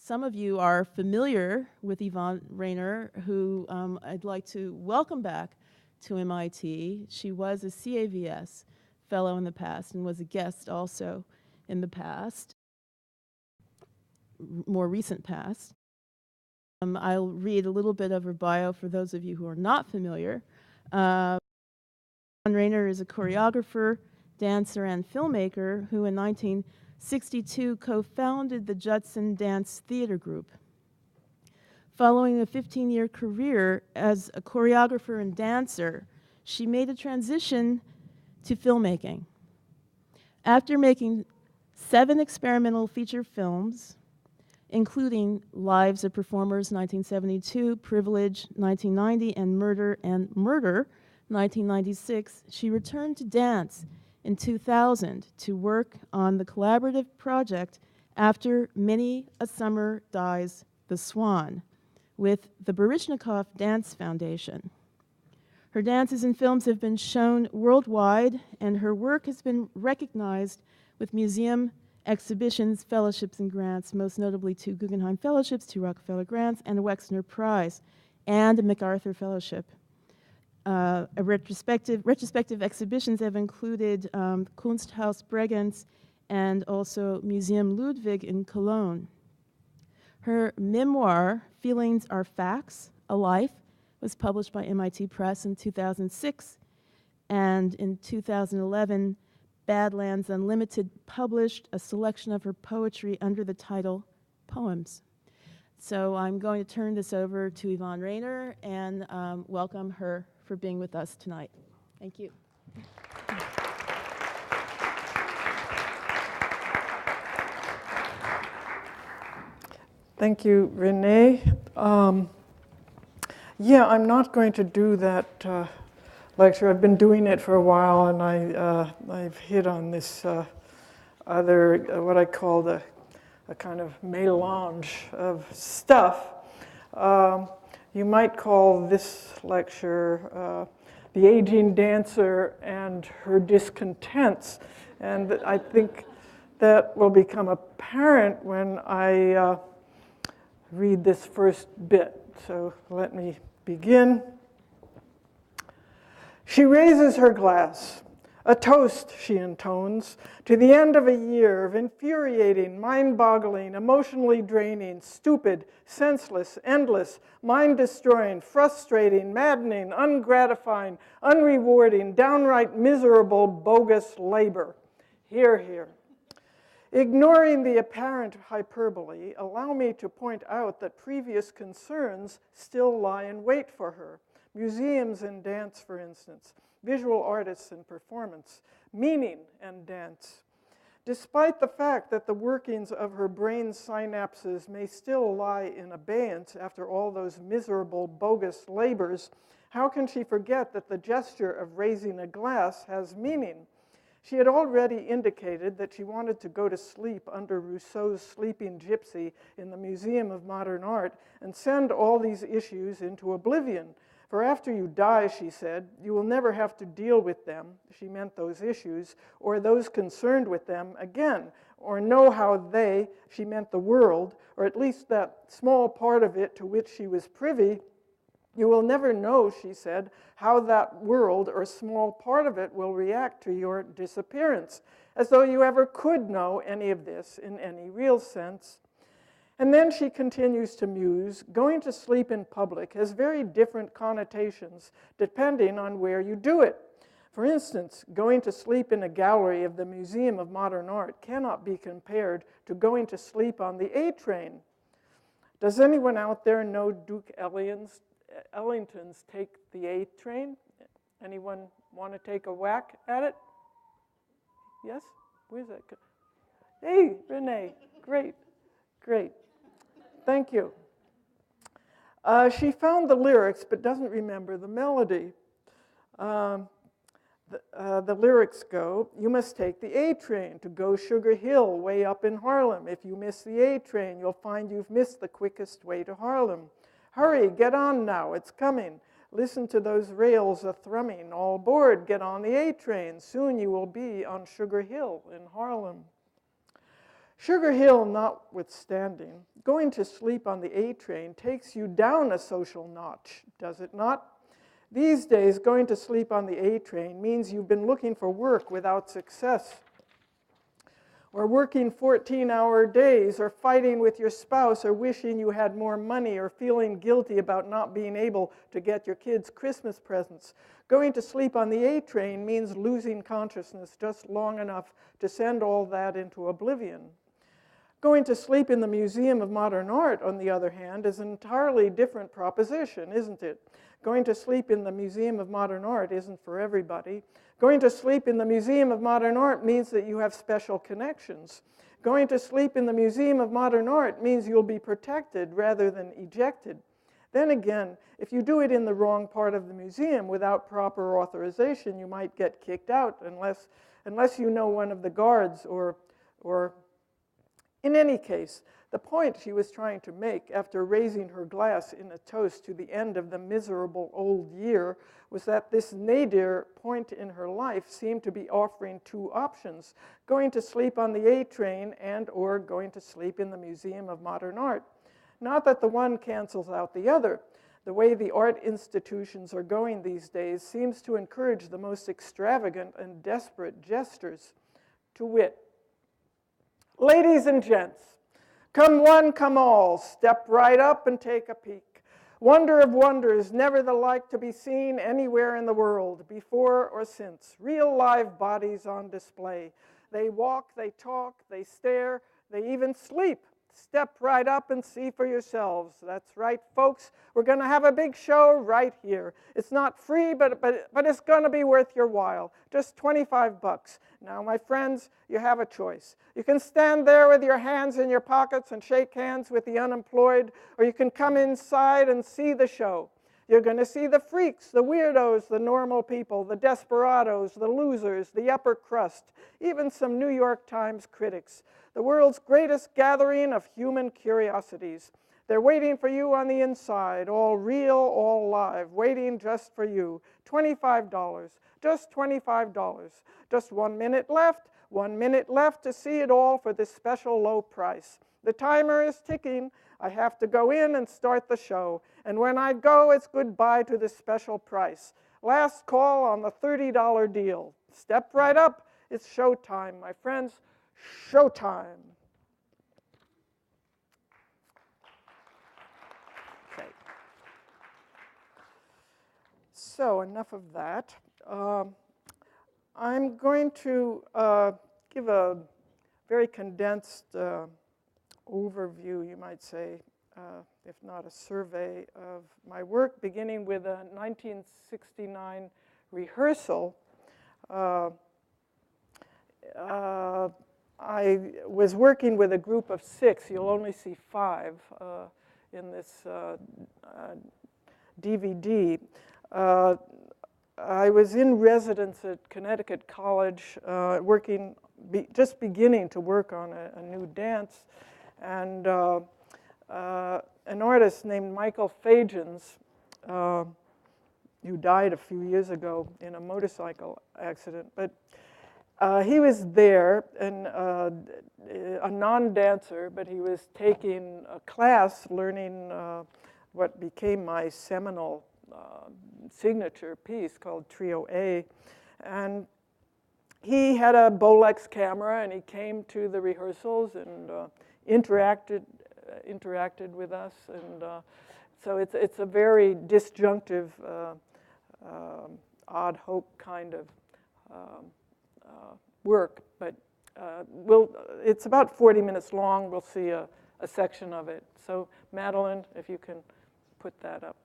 some of you are familiar with Yvonne Rainer, who I'd like to welcome back to MIT. She was a CAVS fellow in the past and was a guest also in the past, more recent past. I'll read a little bit of her bio for those of you who are not familiar. Yvonne Rainer is a choreographer, dancer, and filmmaker who in 1962 co-founded the Judson Dance Theater group. Following a 15-year career as a choreographer and dancer, she made a transition to filmmaking. After making 7 experimental feature films, including Lives of Performers 1972, Privilege 1990, and Murder 1996, she returned to dance in 2000 to work on the collaborative project After Many a Summer Dies the Swan with the Baryshnikov Dance Foundation. Her dances and films have been shown worldwide, and her work has been recognized with museum exhibitions, fellowships, and grants, most notably 2 Guggenheim Fellowships, 2 Rockefeller grants, and a Wexner Prize, and a MacArthur Fellowship. Retrospective exhibitions have included Kunsthaus Bregenz and also Museum Ludwig in Cologne. Her memoir, Feelings Are Facts, A Life, was published by MIT Press in 2006, and in 2011, Badlands Unlimited published a selection of her poetry under the title Poems. So I'm going to turn this over to Yvonne Rainer and welcome her for being with us tonight. Thank you. Thank you, Renee. Yeah, I'm not going to do that lecture. I've been doing it for a while, and I've hit on this other, what I call a kind of mélange of stuff. You might call this lecture The Aging Dancer and Her Discontents. And I think that will become apparent when I read this first bit. So let me begin. She raises her glass, a toast, she intones, to the end of a year of infuriating, mind-boggling, emotionally draining, stupid, senseless, endless, mind-destroying, frustrating, maddening, ungratifying, unrewarding, downright miserable, bogus labor. Hear, hear. Ignoring the apparent hyperbole, allow me to point out that previous concerns still lie in wait for her. Museums and dance, for instance, visual artists and performance, meaning and dance. Despite the fact that the workings of her brain synapses may still lie in abeyance after all those miserable, bogus labors, how can she forget that the gesture of raising a glass has meaning? She had already indicated that she wanted to go to sleep under Rousseau's Sleeping Gypsy in the Museum of Modern Art and send all these issues into oblivion. For after you die, she said, you will never have to deal with them, she meant those issues, or those concerned with them again, or know how they, she meant the world, or at least that small part of it to which she was privy, you will never know, she said, how that world or small part of it will react to your disappearance, as though you ever could know any of this in any real sense. And then she continues to muse, going to sleep in public has very different connotations depending on where you do it. For instance, going to sleep in a gallery of the Museum of Modern Art cannot be compared to going to sleep on the A train. Does anyone out there know Duke Ellington's Take the A Train? Anyone want to take a whack at it? Yes? Where's that? Hey, Renee, great, great. Thank you. She found the lyrics but doesn't remember the melody. The lyrics go, you must take the A train to go Sugar Hill way up in Harlem. If you miss the A train, you'll find you've missed the quickest way to Harlem. Hurry, get on now, it's coming. Listen to those rails a-thrumming. All aboard, get on the A train. Soon you will be on Sugar Hill in Harlem. Sugar Hill notwithstanding, going to sleep on the A train takes you down a social notch, does it not? These days, going to sleep on the A train means you've been looking for work without success, or working 14-hour days, or fighting with your spouse, or wishing you had more money, or feeling guilty about not being able to get your kids Christmas presents. Going to sleep on the A train means losing consciousness just long enough to send all that into oblivion. Going to sleep in the Museum of Modern Art, on the other hand, is an entirely different proposition, isn't it? Going to sleep in the Museum of Modern Art isn't for everybody. Going to sleep in the Museum of Modern Art means that you have special connections. Going to sleep in the Museum of Modern Art means you'll be protected rather than ejected. Then again, if you do it in the wrong part of the museum without proper authorization, you might get kicked out unless you know one of the guards or in any case, the point she was trying to make after raising her glass in a toast to the end of the miserable old year was that this nadir point in her life seemed to be offering two options: going to sleep on the A train and or going to sleep in the Museum of Modern Art. Not that the one cancels out the other. The way the art institutions are going these days seems to encourage the most extravagant and desperate gestures. To wit, ladies and gents, come one, come all, step right up and take a peek. Wonder of wonders, never the like to be seen anywhere in the world, before or since. Real live bodies on display. They walk, they talk, they stare, they even sleep. Step right up and see for yourselves. That's right, folks. We're going to have a big show right here. It's not free, but it's going to be worth your while. Just 25 bucks. Now, my friends, you have a choice. You can stand there with your hands in your pockets and shake hands with the unemployed, or you can come inside and see the show. You're going to see the freaks, the weirdos, the normal people, the desperados, the losers, the upper crust, even some New York Times critics. The world's greatest gathering of human curiosities. They're waiting for you on the inside, all real, all live, waiting just for you. $25, just $25. Just 1 minute left, 1 minute left to see it all for this special low price. The timer is ticking. I have to go in and start the show. And when I go, it's goodbye to this special price. Last call on the $30 deal. Step right up. It's showtime, my friends. Showtime. Okay. So enough of that. I'm going to give a very condensed overview, you might say, if not a survey of my work, beginning with a 1969 rehearsal. I was working with a group of 6. You'll only see 5 in this DVD. I was in residence at Connecticut College, just beginning to work on a new dance, and an artist named Michael Fagens, who died a few years ago in a motorcycle accident, but he was there, and a non-dancer, but he was taking a class learning what became my seminal signature piece called Trio A. And he had a Bolex camera, and he came to the rehearsals and interacted with us. And so it's a very disjunctive, odd hope kind of work, but it's about 40 minutes long. We'll see a section of it. So Madeline, if you can put that up.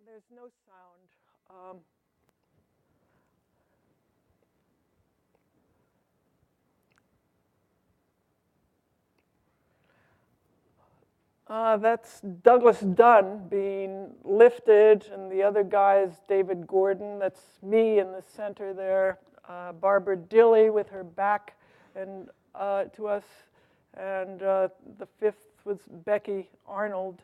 There's no sound. That's Douglas Dunn being lifted, and the other guy is David Gordon. That's me in the center there. Barbara Dilley with her back and to us, and the 5th was Becky Arnold.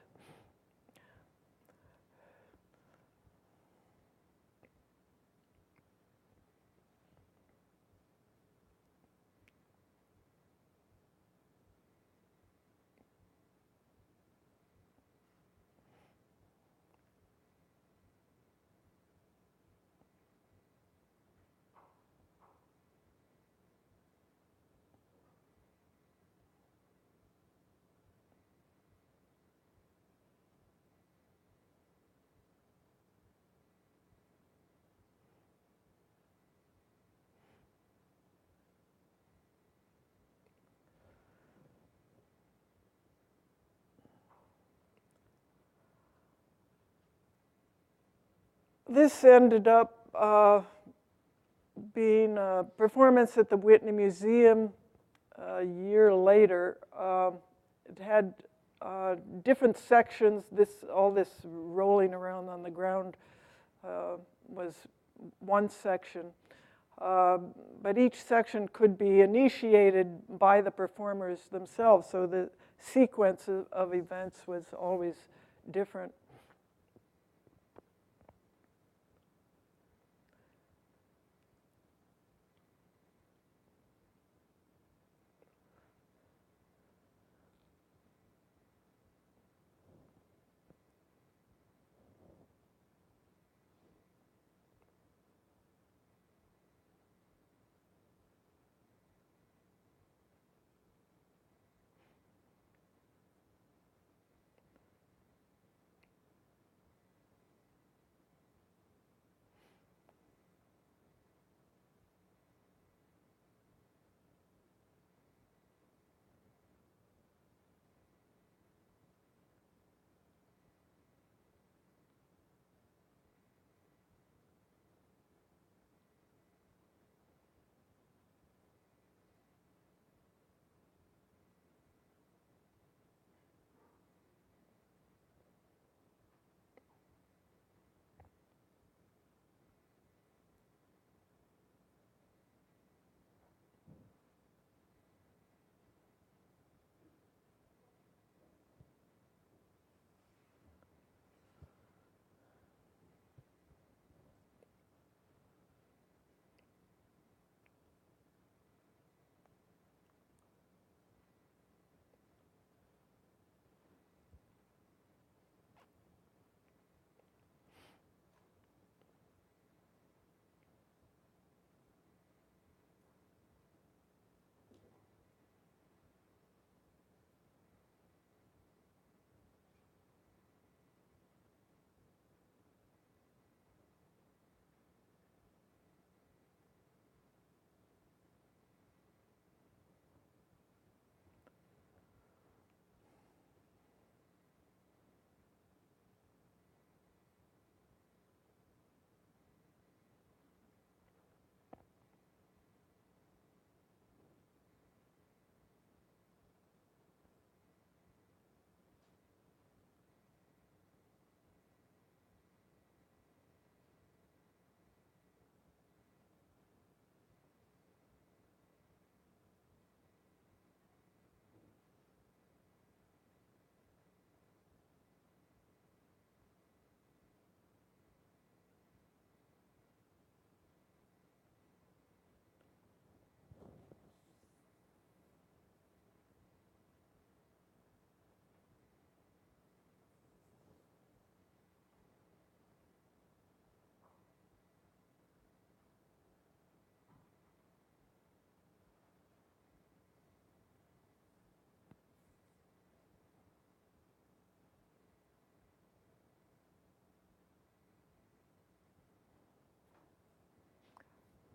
This ended up being a performance at the Whitney Museum a year later. It had different sections. All this rolling around on the ground was one section. But each section could be initiated by the performers themselves, so the sequence of events was always different.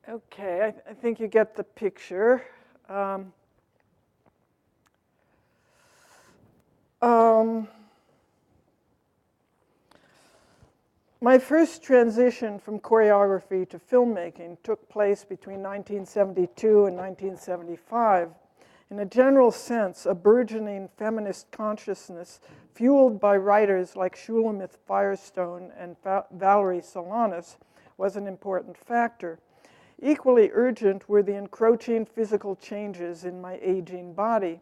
Okay, I think you get the picture. Um, my first transition from choreography to filmmaking took place between 1972 and 1975. In a general sense, a burgeoning feminist consciousness fueled by writers like Shulamith Firestone and Valerie Solanas was an important factor. Equally urgent were the encroaching physical changes in my aging body.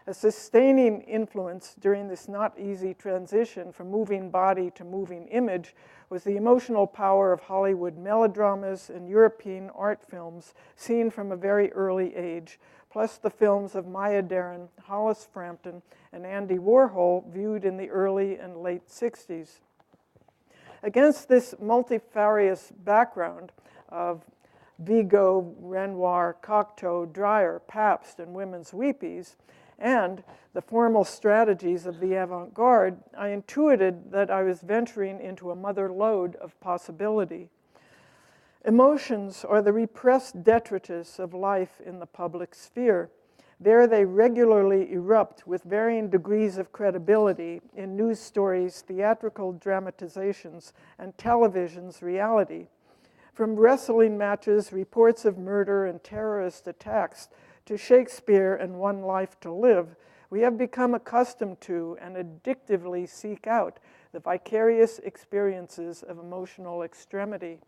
A sustaining influence during this not easy transition from moving body to moving image was the emotional power of Hollywood melodramas and European art films seen from a very early age, plus the films of Maya Deren, Hollis Frampton, and Andy Warhol viewed in the early and late 60s. Against this multifarious background of Vigo, Renoir, Cocteau, Dreyer, Pabst, and women's weepies, and the formal strategies of the avant-garde, I intuited that I was venturing into a mother lode of possibility. Emotions are the repressed detritus of life in the public sphere. There they regularly erupt with varying degrees of credibility in news stories, theatrical dramatizations, and television's reality. From wrestling matches, reports of murder, and terrorist attacks to Shakespeare and One Life to Live, we have become accustomed to and addictively seek out the vicarious experiences of emotional extremity.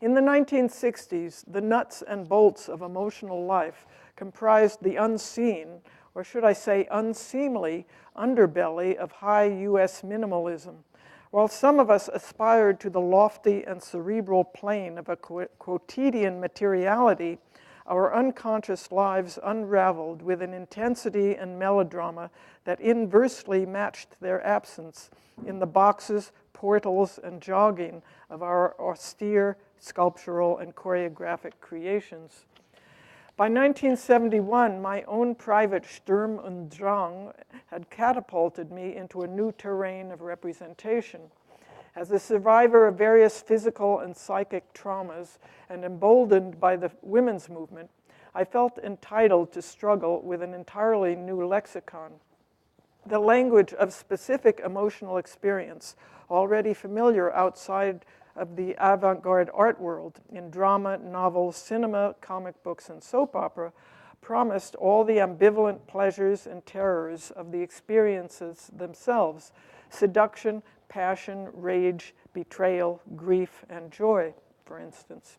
In the 1960s, the nuts and bolts of emotional life comprised the unseen, or should I say unseemly, underbelly of high US minimalism. While some of us aspired to the lofty and cerebral plane of a quotidian materiality, our unconscious lives unraveled with an intensity and melodrama that inversely matched their absence in the boxes, portals, and jogging of our austere sculptural and choreographic creations. By 1971, my own private Sturm und Drang had catapulted me into a new terrain of representation. As a survivor of various physical and psychic traumas and emboldened by the women's movement, I felt entitled to struggle with an entirely new lexicon. The language of specific emotional experience, already familiar outside of the avant-garde art world in drama, novels, cinema, comic books, and soap opera, promised all the ambivalent pleasures and terrors of the experiences themselves: seduction, passion, rage, betrayal, grief, and joy, for instance.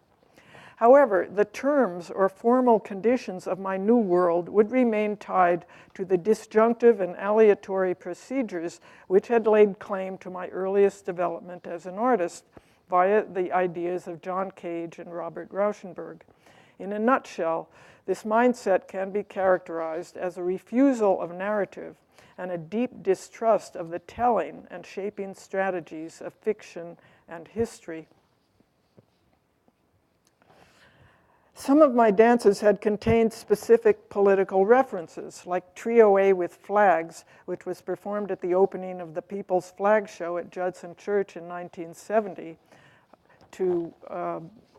However, the terms or formal conditions of my new world would remain tied to the disjunctive and aleatory procedures which had laid claim to my earliest development as an artist via the ideas of John Cage and Robert Rauschenberg. In a nutshell, this mindset can be characterized as a refusal of narrative and a deep distrust of the telling and shaping strategies of fiction and history. Some of my dances had contained specific political references, like Trio A with Flags, which was performed at the opening of the People's Flag Show at Judson Church in 1970 to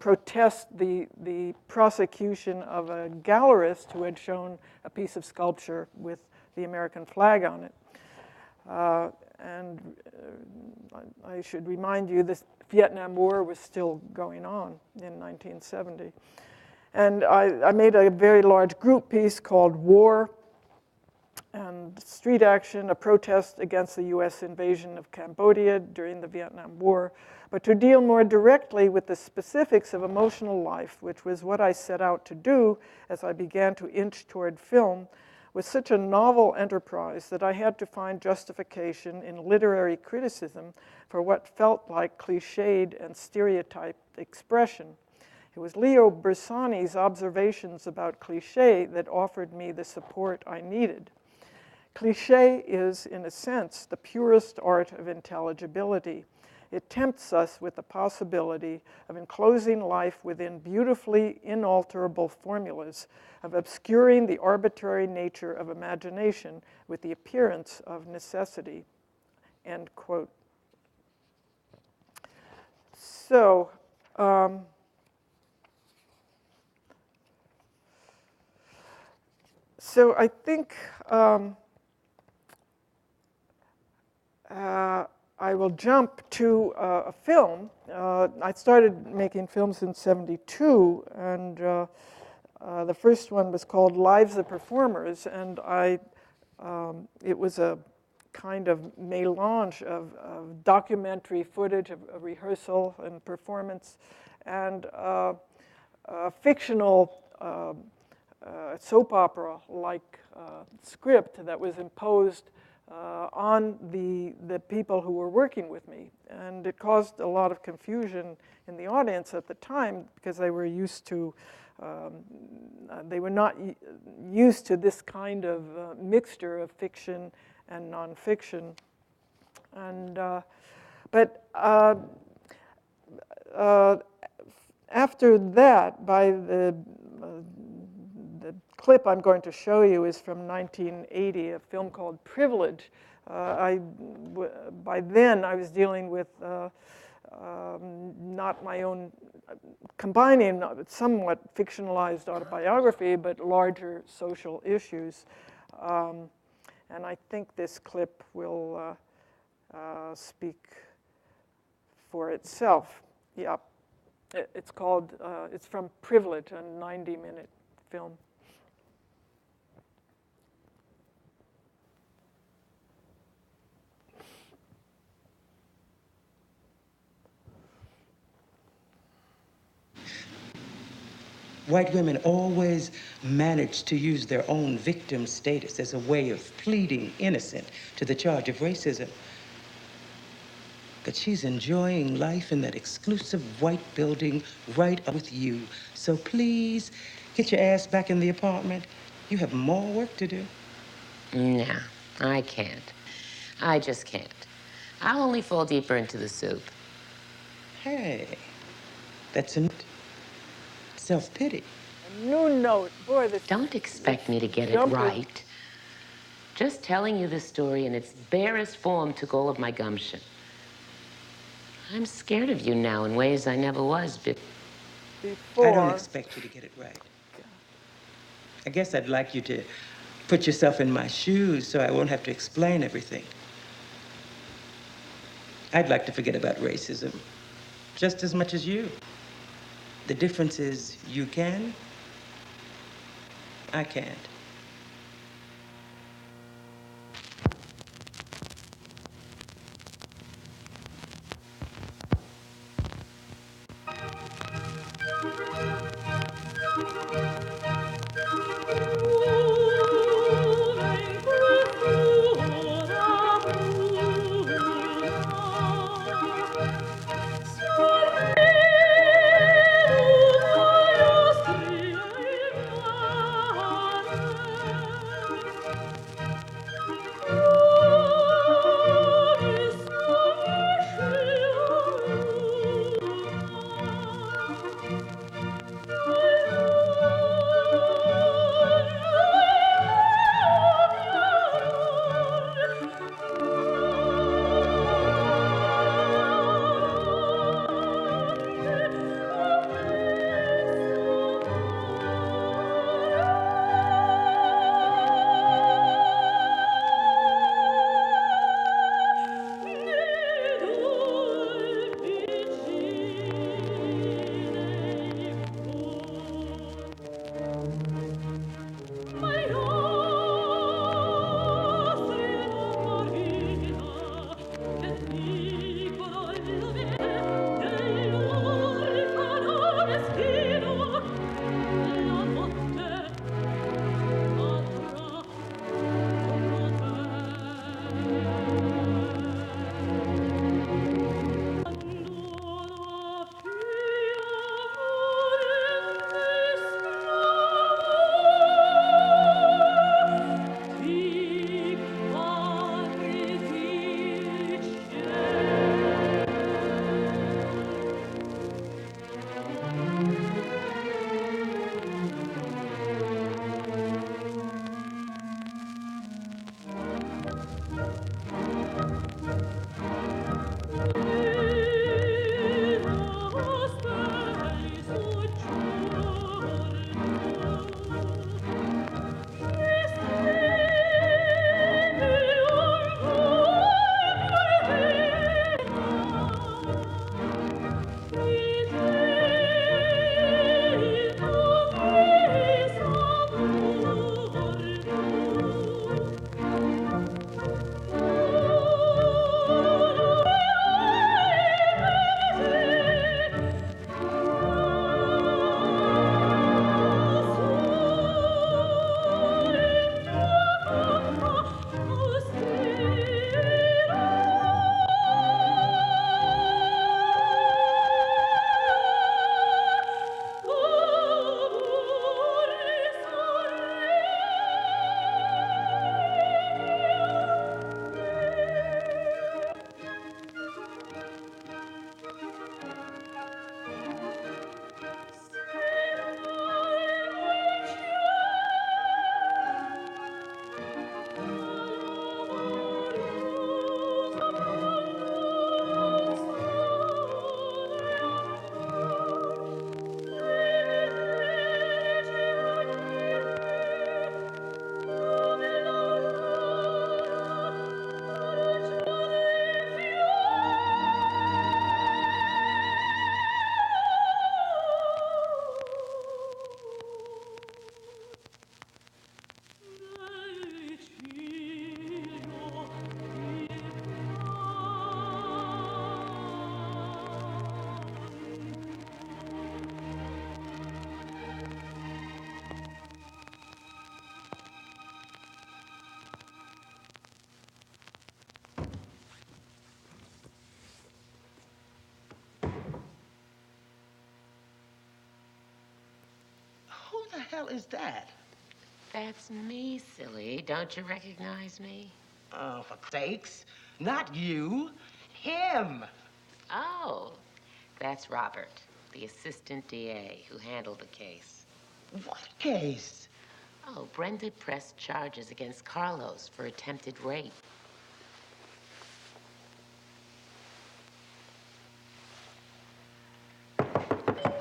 protest the prosecution of a gallerist who had shown a piece of sculpture with the American flag on it. I should remind you, the Vietnam War was still going on in 1970. And I made a very large group piece called War and Street Action, a protest against the US invasion of Cambodia during the Vietnam War. But to deal more directly with the specifics of emotional life, which was what I set out to do as I began to inch toward film, was such a novel enterprise that I had to find justification in literary criticism for what felt like cliched and stereotyped expression. It was Leo Bersani's observations about cliché that offered me the support I needed. Cliché is, in a sense, the purest art of intelligibility. It tempts us with the possibility of enclosing life within beautifully inalterable formulas, of obscuring the arbitrary nature of imagination with the appearance of necessity. End quote. So, I think I will jump to a film. I started making films in '72, and the first one was called Lives of Performers, and it was a kind of melange of documentary footage, of rehearsal and performance, and a fictional soap opera-like script that was imposed on the people who were working with me. And it caused a lot of confusion in the audience at the time because they were used to, they were not used to this kind of mixture of fiction and nonfiction. And, but after that, by the clip I'm going to show you is from 1980, a film called Privilege. By then I was dealing with not my own, combining somewhat fictionalized autobiography, but larger social issues. And I think this clip will speak for itself. Yeah, it's called, it's from Privilege, a 90-minute film. White women always manage to use their own victim status as a way of pleading innocent to the charge of racism. But she's enjoying life in that exclusive white building right up with you. So please, get your ass back in the apartment. You have more work to do. Nah, I can't. I just can't. I'll only fall deeper into the soup. Hey, that's a self-pity. A new note. Boy, this. Don't expect me to get it jumper. right. Just telling you this story in its barest form took all of my gumption. I'm scared of you now in ways I never was Before. I don't expect you to get it right. I guess I'd like you to put yourself in my shoes so I won't have to explain everything. I'd like to forget about racism just as much as you. The difference is you can, I can't. hell is that? That's me, silly. Don't you recognize me? Oh, for sakes. Not you. Him. Oh, that's Robert, the assistant DA who handled the case. What case? Oh, Brenda pressed charges against Carlos for attempted rape.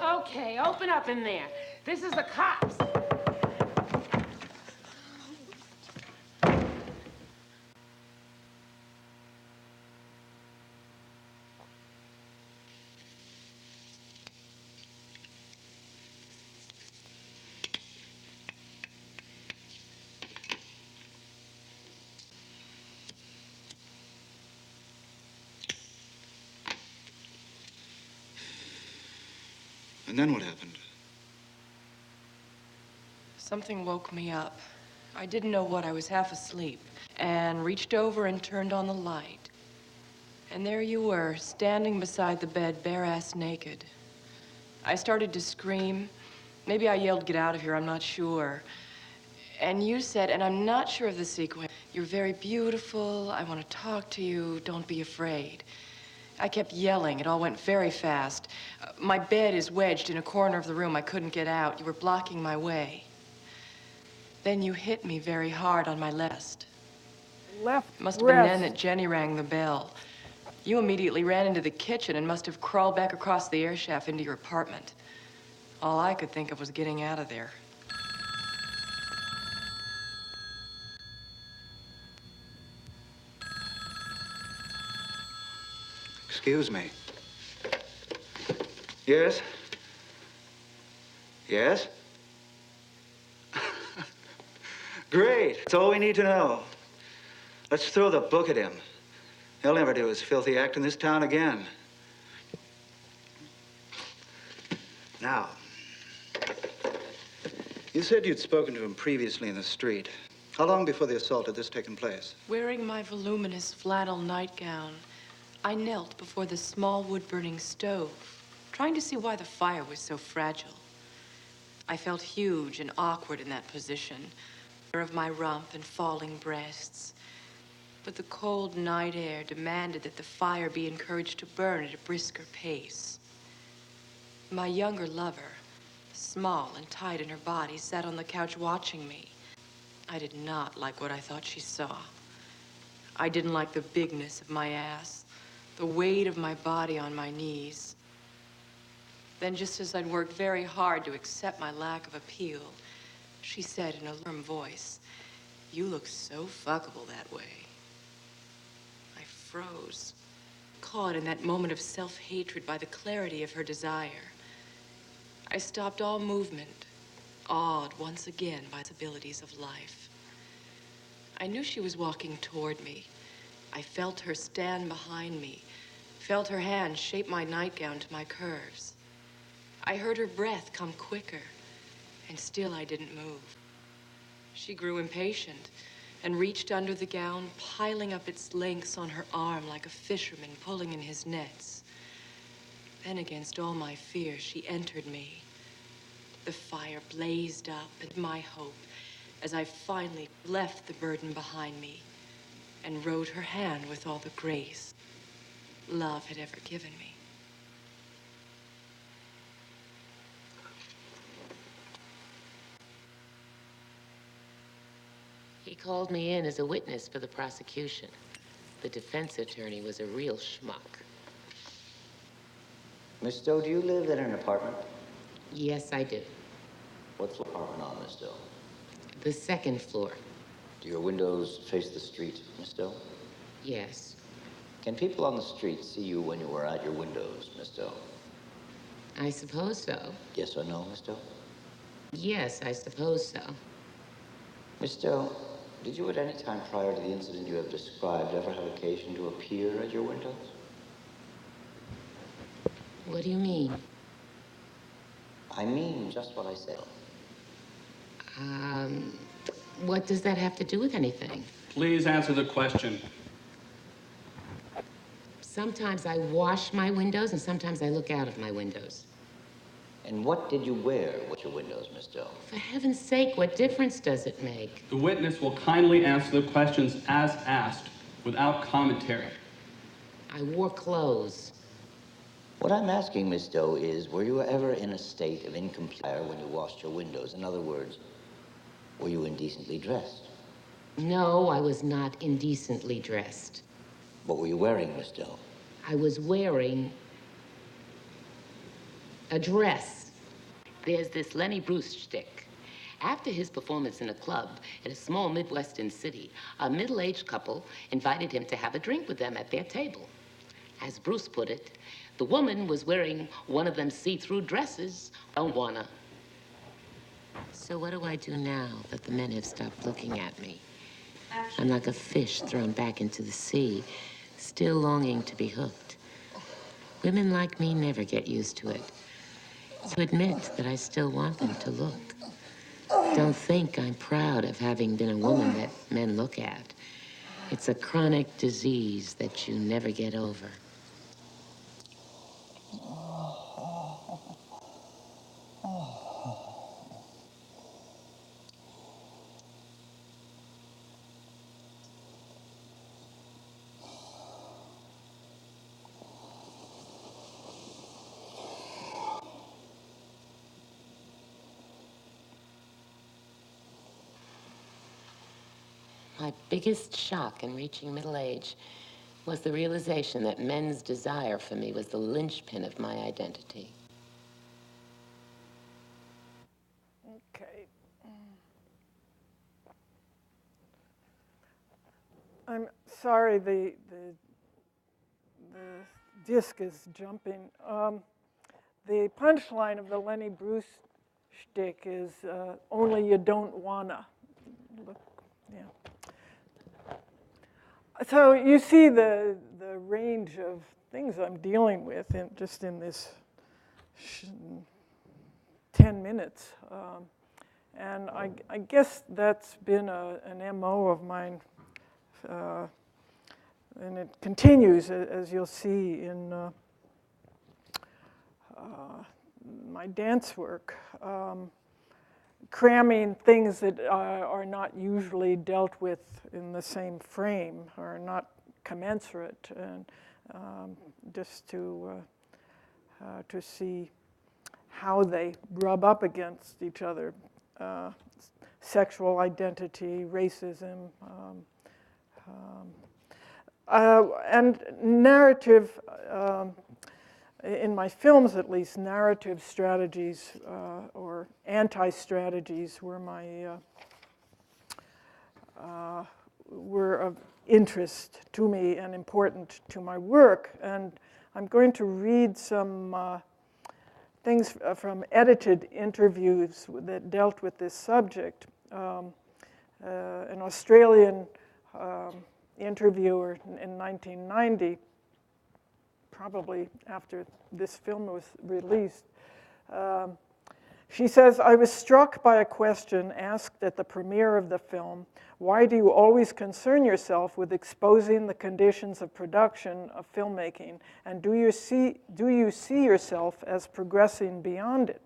Okay, open up in there. This is the cops. And then what happened? Something woke me up. I didn't know what. I was half asleep and reached over and turned on the light. And there you were, standing beside the bed, bare-ass naked. I started to scream. Maybe I yelled, "Get out of here," I'm not sure. And you said, and I'm not sure of the sequence, "You're very beautiful. I want to talk to you. Don't be afraid." I kept yelling. It all went very fast. My bed is wedged in a corner of the room. I couldn't get out. You were blocking my way. Then you hit me very hard on my left. Must have been then that Jenny rang the bell. You immediately ran into the kitchen and must have crawled back across the air shaft into your apartment. All I could think of was getting out of there. Excuse me. Yes? Yes? Great. That's all we need to know. Let's throw the book at him. He'll never do his filthy act in this town again. Now, you said you'd spoken to him previously in the street. How long before the assault had this taken place? Wearing my voluminous flannel nightgown, I knelt before the small wood-burning stove, trying to see why the fire was so fragile. I felt huge and awkward in that position, aware of my rump and falling breasts. But the cold night air demanded that the fire be encouraged to burn at a brisker pace. My younger lover, small and tight in her body, sat on the couch watching me. I did not like what I thought she saw. I didn't like the bigness of my ass, the weight of my body on my knees. Then, just as I'd worked very hard to accept my lack of appeal, she said in a firm voice, "You look so fuckable that way." I froze, caught in that moment of self-hatred by the clarity of her desire. I stopped all movement, awed once again by the possibilities of life. I knew she was walking toward me. I felt her stand behind me, felt her hand shape my nightgown to my curves. I heard her breath come quicker, and still I didn't move. She grew impatient and reached under the gown, piling up its lengths on her arm like a fisherman pulling in his nets. Then, against all my fear, she entered me. The fire blazed up at my hope as I finally left the burden behind me and rode her hand with all the grace love had ever given me. He called me in as a witness for the prosecution. The defense attorney was a real schmuck. Miss Doe, do you live in an apartment? Yes, I do. What's the apartment on, Miss Doe? The second floor. Do your windows face the street, Miss Doe? Yes. Can people on the street see you when you are at your windows, Miss Doe? I suppose so. Yes or no, Miss Doe? Yes, I suppose so. Miss Doe, did you at any time prior to the incident you have described ever have occasion to appear at your windows? What do you mean? I mean just what I said. What does that have to do with anything? Please answer the question. Sometimes I wash my windows and sometimes I look out of my windows. And what did you wear with your windows, Miss Doe? For heaven's sake, what difference does it make? The witness will kindly answer the questions as asked, without commentary. I wore clothes. What I'm asking, Miss Doe, is were you ever in a state of incomplete when you washed your windows? In other words, were you indecently dressed? No, I was not indecently dressed. What were you wearing, Miss Doe? I was wearing a dress. There's this Lenny Bruce shtick. After his performance in a club in a small Midwestern city, a middle-aged couple invited him to have a drink with them at their table. As Bruce put it, the woman was wearing one of them see-through dresses. Don't wanna. So what do I do now that the men have stopped looking at me? I'm like a fish thrown back into the sea, still longing to be hooked. Women like me never get used to it. So admit that I still want them to look. Don't think I'm proud of having been a woman that men look at. It's a chronic disease that you never get over. My biggest shock in reaching middle age was the realization that men's desire for me was the linchpin of my identity. Okay. I'm sorry, the disc is jumping. The punchline of the Lenny Bruce shtick is only you don't wanna. Look, yeah. So you see the range of things I'm dealing with just in this 10 minutes. And I guess that's been an MO of mine. And it continues, as you'll see in my dance work, cramming things that are not usually dealt with in the same frame, or not commensurate, and just to see how they rub up against each other. Sexual identity, racism, and narrative, in my films at least, narrative strategies or anti-strategies were were of interest to me and important to my work. And I'm going to read some things from edited interviews that dealt with this subject. An Australian interviewer in 1990, probably after this film was released, she says, "I was struck by a question asked at the premiere of the film. Why do you always concern yourself with exposing the conditions of production of filmmaking? And do you see yourself as progressing beyond it?"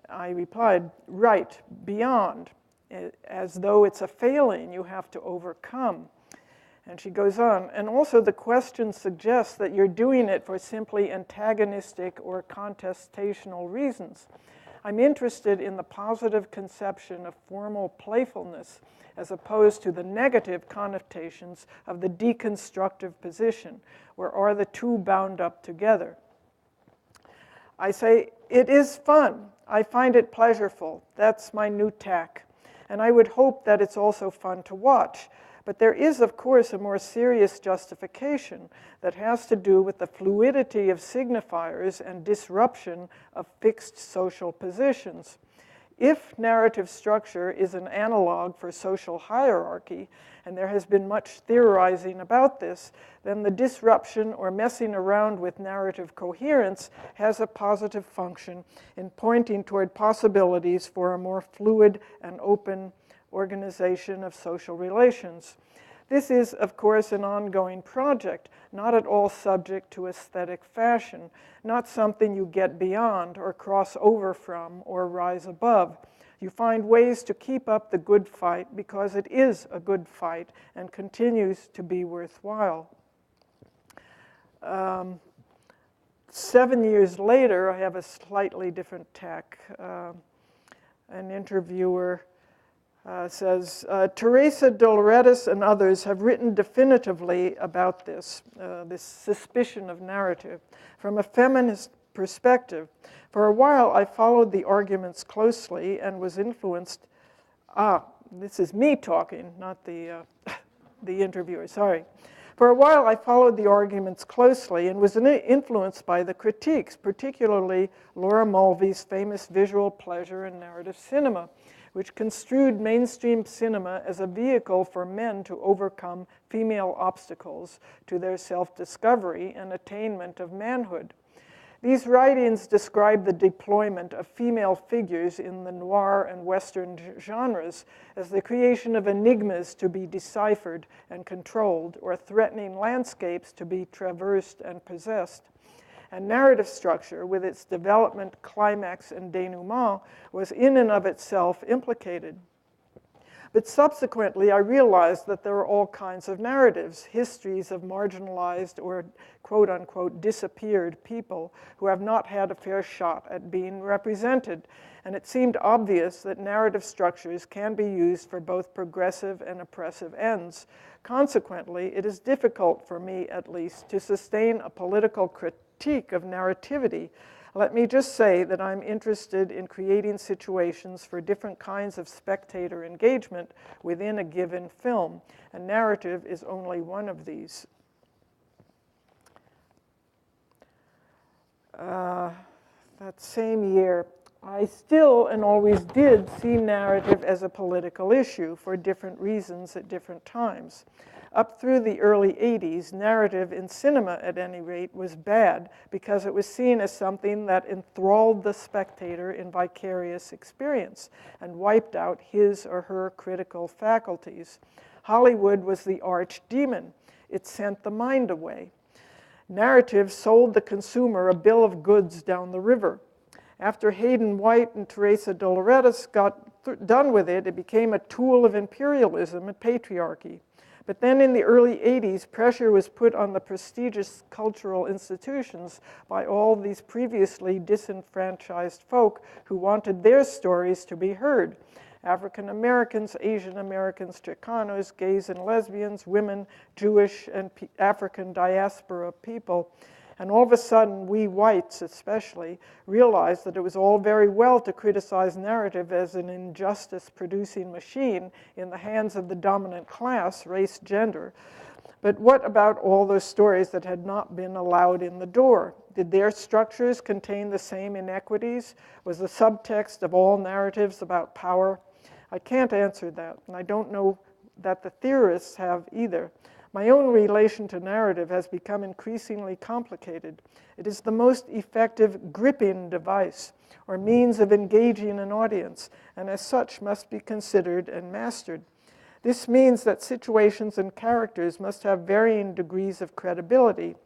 I replied, "Right, beyond, as though it's a failing you have to overcome." And she goes on, "And also the question suggests that you're doing it for simply antagonistic or contestational reasons. I'm interested in the positive conception of formal playfulness as opposed to the negative connotations of the deconstructive position, where are the two bound up together?" I say, "It is fun. I find it pleasurable. That's my new tack. And I would hope that it's also fun to watch. But there is, of course, a more serious justification that has to do with the fluidity of signifiers and disruption of fixed social positions. If narrative structure is an analog for social hierarchy, and there has been much theorizing about this, then the disruption or messing around with narrative coherence has a positive function in pointing toward possibilities for a more fluid and open organization of social relations. This is, of course, an ongoing project, not at all subject to aesthetic fashion, not something you get beyond or cross over from or rise above. You find ways to keep up the good fight because it is a good fight and continues to be worthwhile. 7 years later, I have a slightly different tack. An interviewer says, Teresa Dolores and others have written definitively about this, this suspicion of narrative, from a feminist perspective. For a while, I followed the arguments closely and was influenced. This is me talking, not the interviewer, sorry. For a while, I followed the arguments closely and was influenced by the critiques, particularly Laura Mulvey's famous visual pleasure and narrative cinema, which construed mainstream cinema as a vehicle for men to overcome female obstacles to their self-discovery and attainment of manhood. These writings describe the deployment of female figures in the noir and Western genres as the creation of enigmas to be deciphered and controlled, or threatening landscapes to be traversed and possessed. And narrative structure, with its development, climax, and denouement, was in and of itself implicated. But subsequently, I realized that there are all kinds of narratives, histories of marginalized or quote-unquote disappeared people who have not had a fair shot at being represented. And it seemed obvious that narrative structures can be used for both progressive and oppressive ends. Consequently, it is difficult for me, at least, to sustain a political critique of narrativity. Let me just say that I'm interested in creating situations for different kinds of spectator engagement within a given film, and narrative is only one of these. That same year, I still and always did see narrative as a political issue for different reasons at different times. Up through the early 80s, narrative in cinema, at any rate, was bad because it was seen as something that enthralled the spectator in vicarious experience and wiped out his or her critical faculties. Hollywood was the arch demon. It sent the mind away. Narrative sold the consumer a bill of goods down the river. After Hayden White and Teresa Dolores got done with it, it became a tool of imperialism and patriarchy. But then in the early 80s, pressure was put on the prestigious cultural institutions by all these previously disenfranchised folk who wanted their stories to be heard. African Americans, Asian Americans, Chicanos, gays and lesbians, women, Jewish and African diaspora people. And all of a sudden, we whites especially realized that it was all very well to criticize narrative as an injustice-producing machine in the hands of the dominant class, race, gender. But what about all those stories that had not been allowed in the door? Did their structures contain the same inequities? Was the subtext of all narratives about power? I can't answer that, and I don't know that the theorists have either. My own relation to narrative has become increasingly complicated. It is the most effective gripping device or means of engaging an audience, and as such must be considered and mastered. This means that situations and characters must have varying degrees of credibility.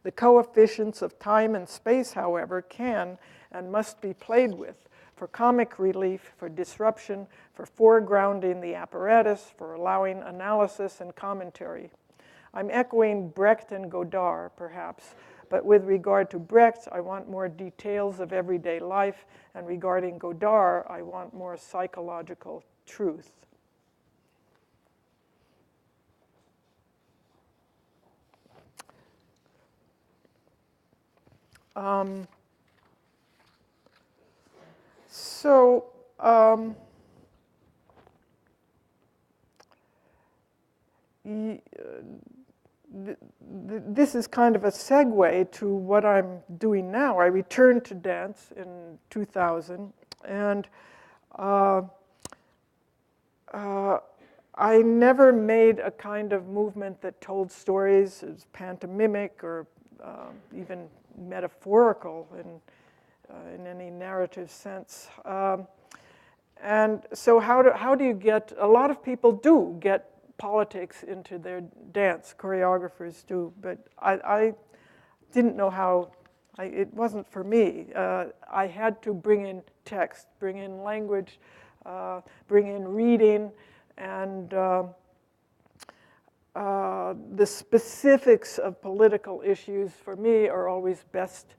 The coefficients of time and space, however, can and must be played with for comic relief, for disruption, for foregrounding the apparatus, for allowing analysis and commentary. I'm echoing Brecht and Godard, perhaps, but with regard to Brecht, I want more details of everyday life, and regarding Godard, I want more psychological truth. This is kind of a segue to what I'm doing now. I returned to dance in 2000, and I never made a kind of movement that told stories as pantomimic or even metaphorical in any narrative sense. And so how do you get, a lot of people do get politics into their dance. Choreographers do, but I didn't know how. It wasn't for me. I had to bring in text, bring in language, bring in reading, and the specifics of political issues for me are always best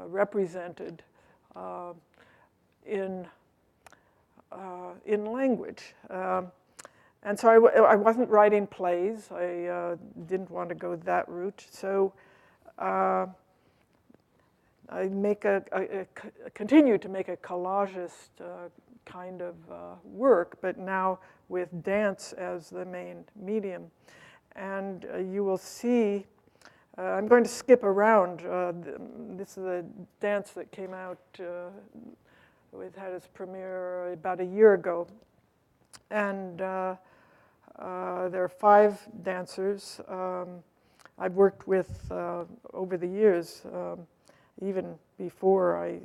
represented in language. And so I wasn't writing plays. I didn't want to go that route. So I continue to make a collagist kind of work, but now with dance as the main medium. And you will see, I'm going to skip around. This is a dance that came out, it had its premiere about a year ago. And there are 5 dancers I've worked with over the years, even before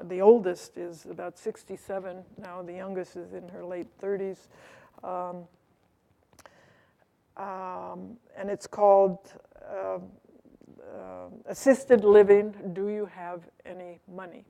the oldest is about 67 now, the youngest is in her late 30s. And it's called Assisted Living, Do You Have Any Money?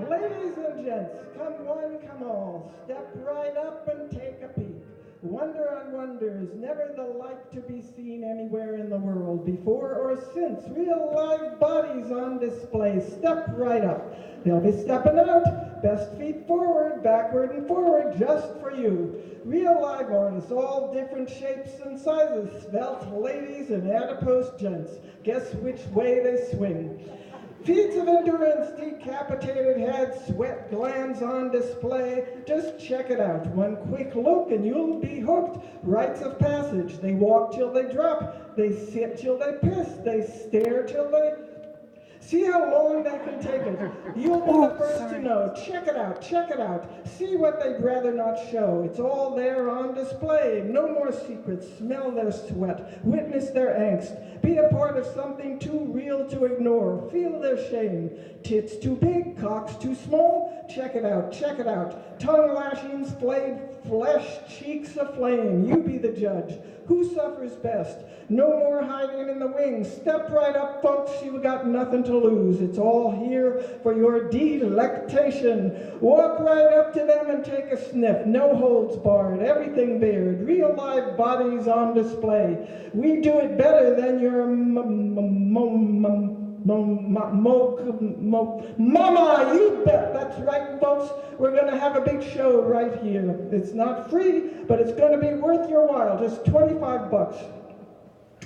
Ladies and gents, come one, come all, step right up and take a peek. Wonder on wonders, never the like to be seen anywhere in the world, before or since. Real live bodies on display, step right up. They'll be stepping out, best feet forward, backward and forward, just for you. Real live artists, all different shapes and sizes, svelte ladies and adipose gents. Guess which way they swing. Feats of endurance, decapitated heads, sweat glands on display. Just check it out. One quick look and you'll be hooked. Rites of passage. They walk till they drop. They sit till they piss. They stare till they... See how long they can take it. You'll be the first to know. Check it out, check it out. See what they'd rather not show. It's all there on display. No more secrets. Smell their sweat. Witness their angst. Be a part of something too real to ignore. Feel their shame. Tits too big, cocks too small. Check it out, check it out. Tongue lashings, flayed flesh, cheeks aflame. You be the judge. Who suffers best? No more hiding in the wings. Step right up, folks. You've got nothing to lose. It's all here for your delectation. Walk right up to them and take a sniff. No holds barred. Everything bared. Real live bodies on display. We do it better than your mama, you bet. That's right, folks. We're going to have a big show right here. It's not free, but it's going to be worth your while. Just 25 bucks.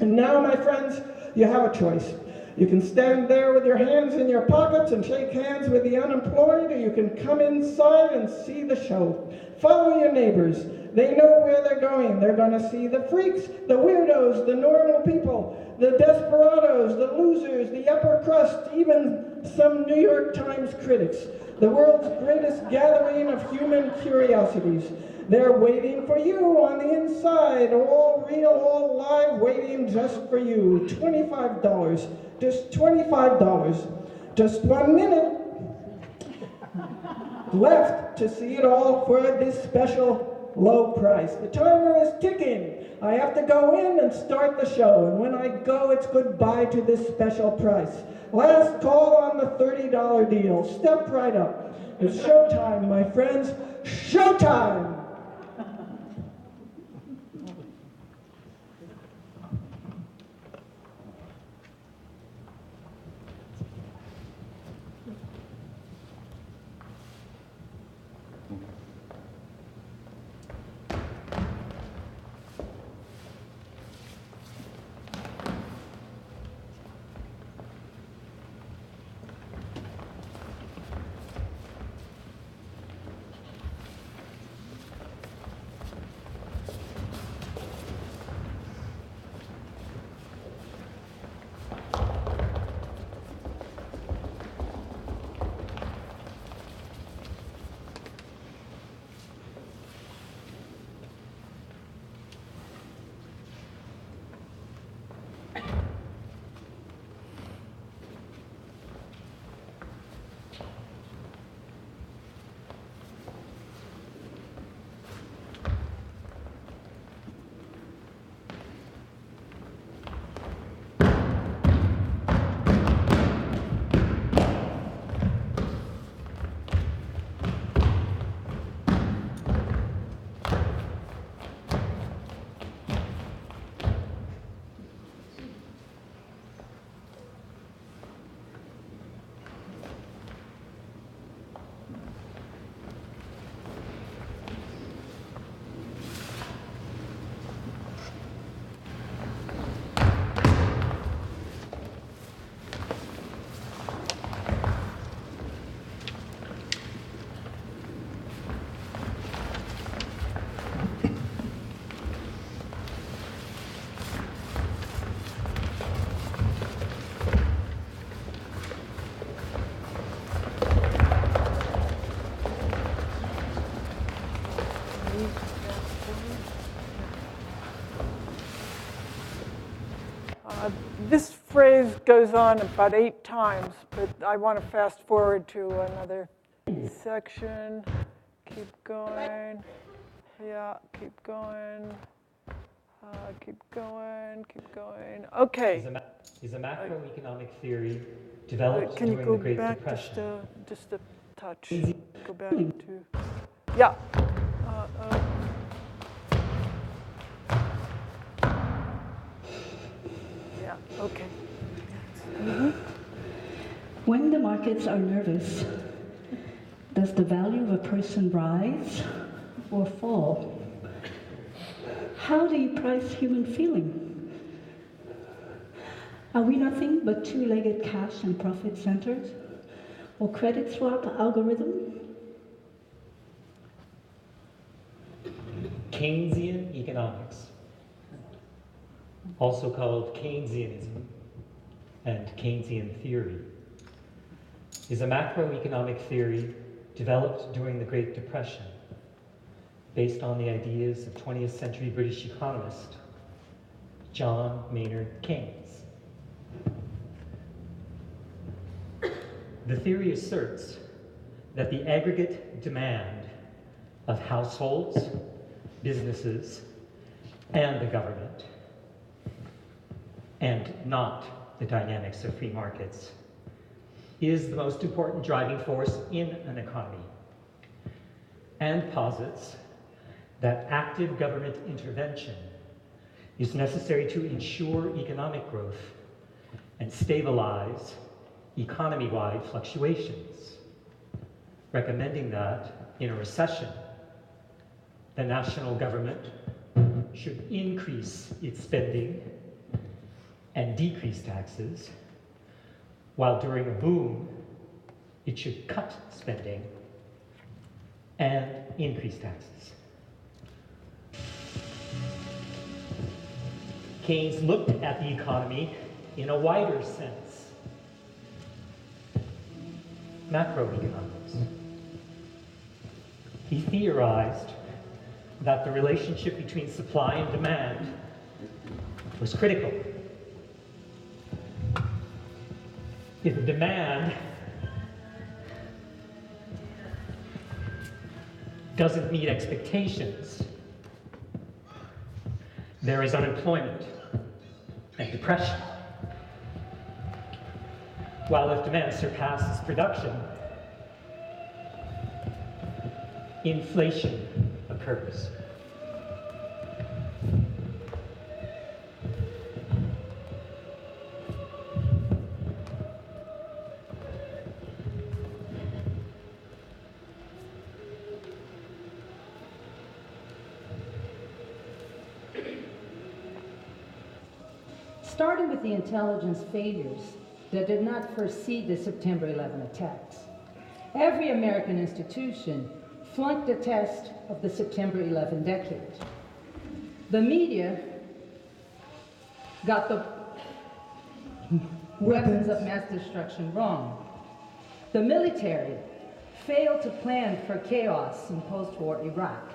And now, my friends, you have a choice. You can stand there with your hands in your pockets and shake hands with the unemployed, or you can come inside and see the show. Follow your neighbors. They know where they're going. They're going to see the freaks, the weirdos, the normal people, the desperados, the losers, the upper crust, even some New York Times critics. the world's greatest gathering of human curiosities. They're waiting for you on the inside, all real, all live, waiting just for you. $25, just $25. Just 1 minute left to see it all for this special low price. The timer is ticking. I have to go in and start the show, and when I go, it's goodbye to this special price. Last call on the $30 deal. Step right up. It's showtime, my friends. Showtime! This phrase goes on about 8 times, but I want to fast forward to another section. Keep going. Yeah, keep going. Keep going, keep going. Okay. Is a macroeconomic theory developed during the Great Depression? Can you go back just a touch? Go back to, yeah. Yeah, okay. Mm-hmm. When the markets are nervous, does the value of a person rise or fall? How do you price human feeling? Are we nothing but two-legged cash and profit centers? Or credit swap algorithm? Keynesian economics, also called Keynesianism and Keynesian theory, is a macroeconomic theory developed during the Great Depression based on the ideas of 20th century British economist John Maynard Keynes. The theory asserts that the aggregate demand of households, businesses, and the government, and not the dynamics of free markets, is the most important driving force in an economy, and posits that active government intervention is necessary to ensure economic growth and stabilize economy-wide fluctuations, recommending that in a recession, the national government should increase its spending and decrease taxes, while during a boom, it should cut spending and increase taxes. Keynes looked at the economy in a wider sense, macroeconomics. he theorized that the relationship between supply and demand was critical. If demand doesn't meet expectations, there is unemployment and depression. While if demand surpasses production, inflation occurs. Starting with the intelligence failures that did not foresee the September 11 attacks. Every American institution flunked the test of the September 11 decade. The media got the weapons of mass destruction wrong. The military failed to plan for chaos in post-war Iraq.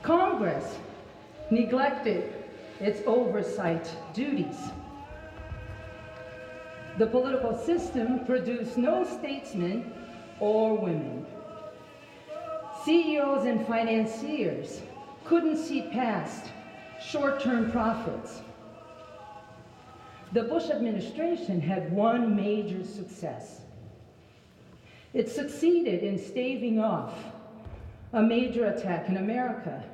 Congress neglected its oversight duties. The political system produced no statesmen or women. CEOs and financiers couldn't see past short-term profits. The Bush administration had one major success. It succeeded in staving off a major attack in America.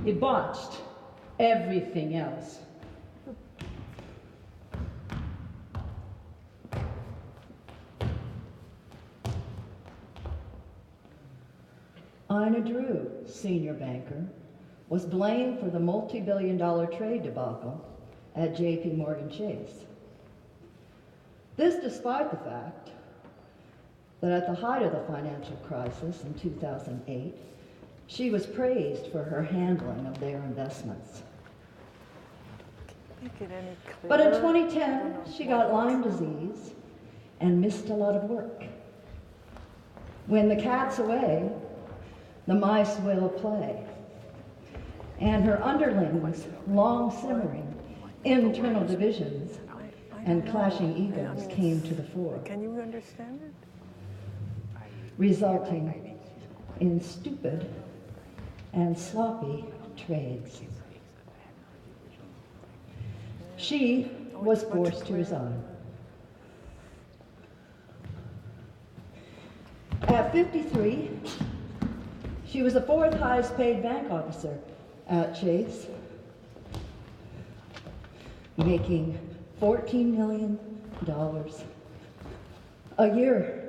It botched everything else. Ina Drew, senior banker, was blamed for the multi-billion-dollar trade debacle at J.P. Morgan Chase. This despite the fact that at the height of the financial crisis in 2008, she was praised for her handling of their investments. But in 2010, she got Lyme disease and missed a lot of work. When the cat's away, the mice will play. And her underlings' long simmering internal divisions and clashing egos came to the fore. Can you understand it? Resulting in stupid and sloppy trades. She was forced to resign. At 53, she was the fourth highest paid bank officer at Chase, making $14 million a year.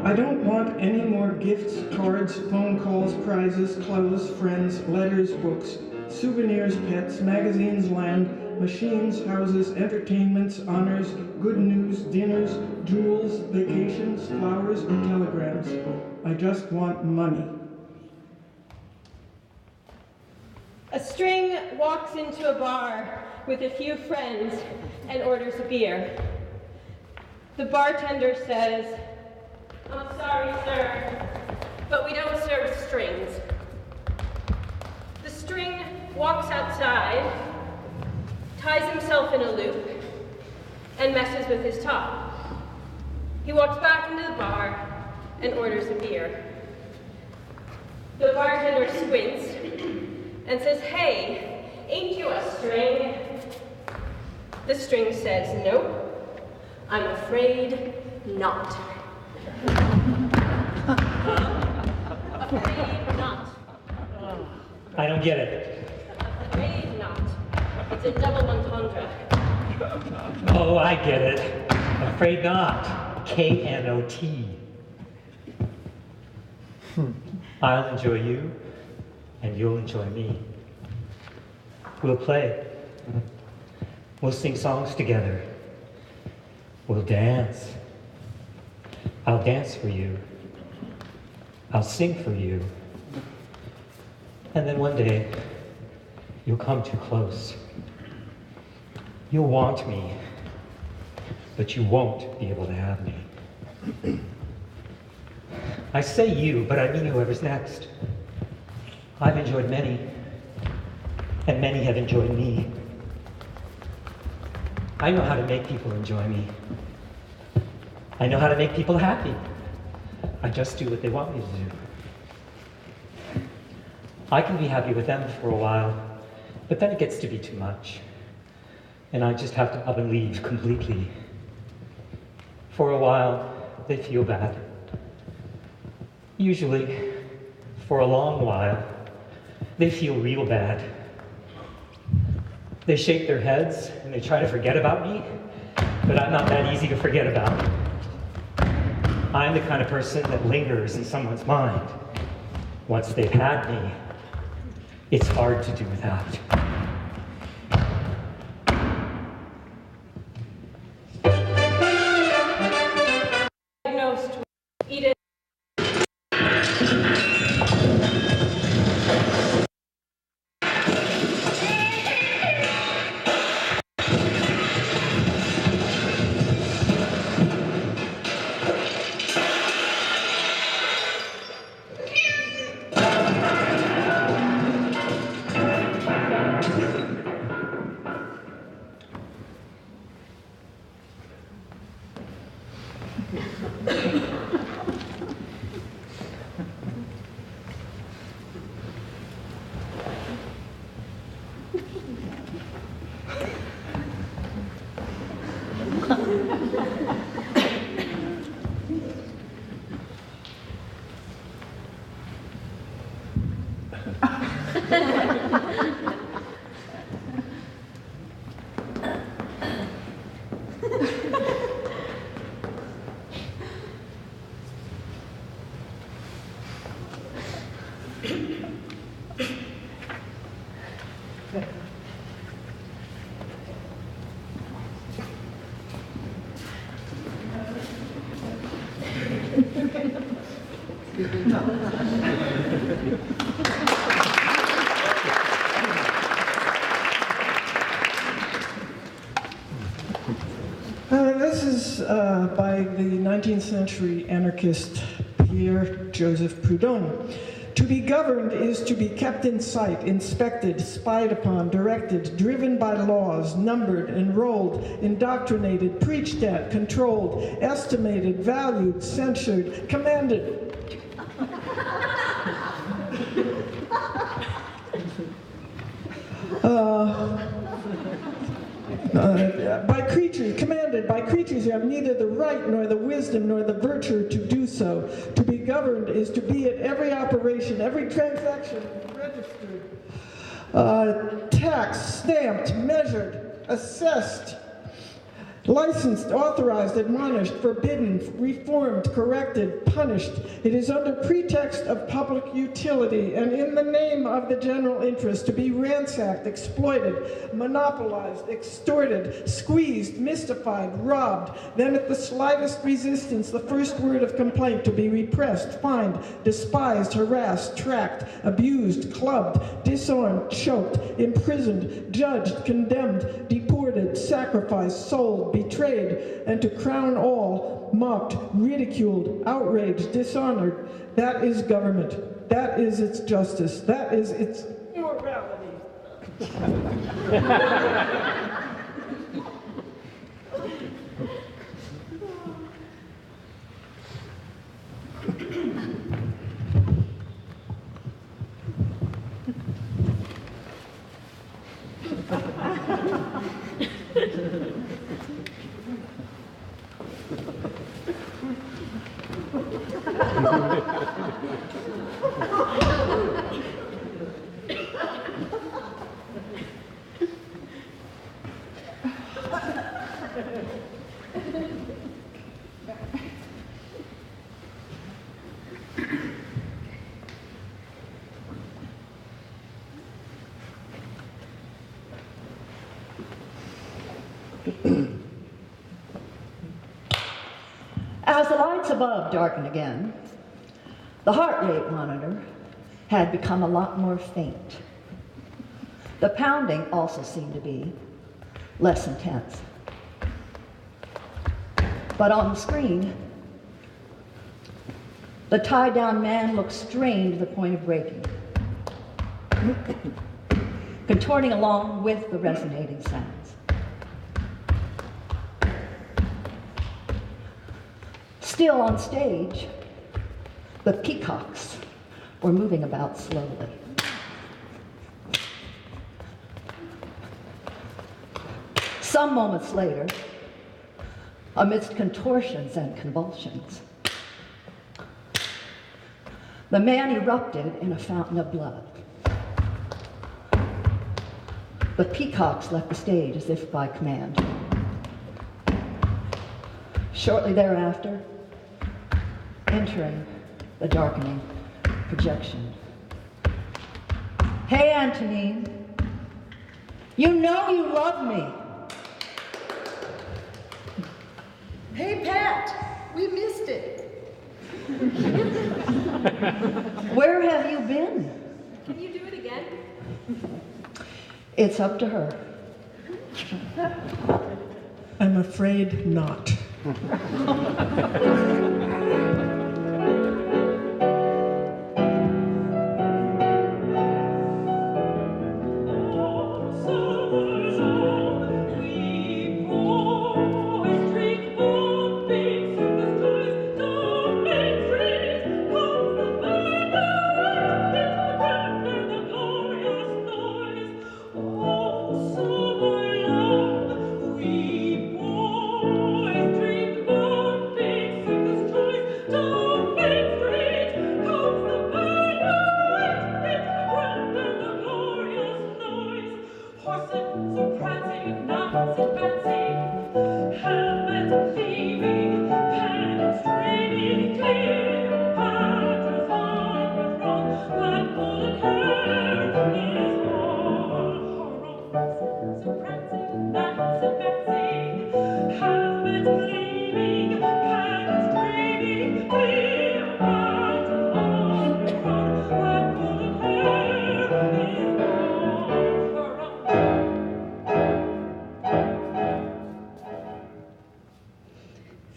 I don't want any more gifts, cards, phone calls, prizes, clothes, friends, letters, books, souvenirs, pets, magazines, land, machines, houses, entertainments, honors, good news, dinners, jewels, vacations, flowers, or telegrams. I just want money. A string walks into a bar with a few friends and orders a beer. The bartender says, "I'm sorry, sir, but we don't serve strings." The string walks outside, ties himself in a loop, and messes with his top. He walks back into the bar and orders a beer. The bartender squints and says, "Hey, ain't you a string?" The string says, "Nope, I'm afraid not." Afraid not. I don't get it. Afraid not. It's a double entendre. Oh, I get it. Afraid not. K-N-O-T. I'll enjoy you, and you'll enjoy me. We'll play. We'll sing songs together. We'll dance. I'll dance for you. I'll sing for you. And then one day, you'll come too close. You'll want me, but you won't be able to have me. I say you, but I mean whoever's next. I've enjoyed many, and many have enjoyed me. I know how to make people enjoy me. I know how to make people happy. I just do what they want me to do. I can be happy with them for a while, but then it gets to be too much. And I just have to up and leave completely. For a while, they feel bad. Usually, for a long while, they feel real bad. They shake their heads and they try to forget about me, but I'm not that easy to forget about. I'm the kind of person that lingers in someone's mind. Once they've had me, it's hard to do without. Diagnosed with Edith. This is by the 19th century anarchist Pierre Joseph Proudhon. To be governed is to be kept in sight, inspected, spied upon, directed, driven by laws, numbered, enrolled, indoctrinated, preached at, controlled, estimated, valued, censured, commanded. By creatures, commanded by creatures who have neither the right nor the wisdom nor the virtue to do so. To be governed is to be at every operation, every transaction registered, taxed, stamped, measured, assessed, licensed, authorized, admonished, forbidden, reformed, corrected, punished. It is under pretext of public utility and in the name of the general interest to be ransacked, exploited, monopolized, extorted, squeezed, mystified, robbed. Then at the slightest resistance, the first word of complaint to be repressed, fined, despised, harassed, tracked, abused, clubbed, disarmed, choked, imprisoned, judged, condemned, deported, sacrificed, sold, betrayed, and to crown all, mocked, ridiculed, outraged, dishonored. That is government. That is its justice. That is its immorality. As the lights above darkened again, the heart rate monitor had become a lot more faint. The pounding also seemed to be less intense. But on the screen, the tied-down man looked strained to the point of breaking, contorting along with the resonating sounds. Still on stage, the peacocks were moving about slowly. Some moments later, amidst contortions and convulsions, the man erupted in a fountain of blood. The peacocks left the stage as if by command. Shortly thereafter, entering the darkening projection. Hey, Antonine, you know you love me. Hey, Pat, we missed it. Where have you been? Can you do it again? It's up to her. I'm afraid not.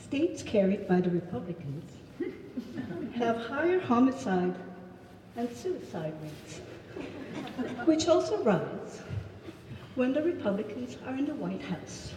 States carried by the Republicans have higher homicide and suicide rates, which also rise when the Republicans are in the White House.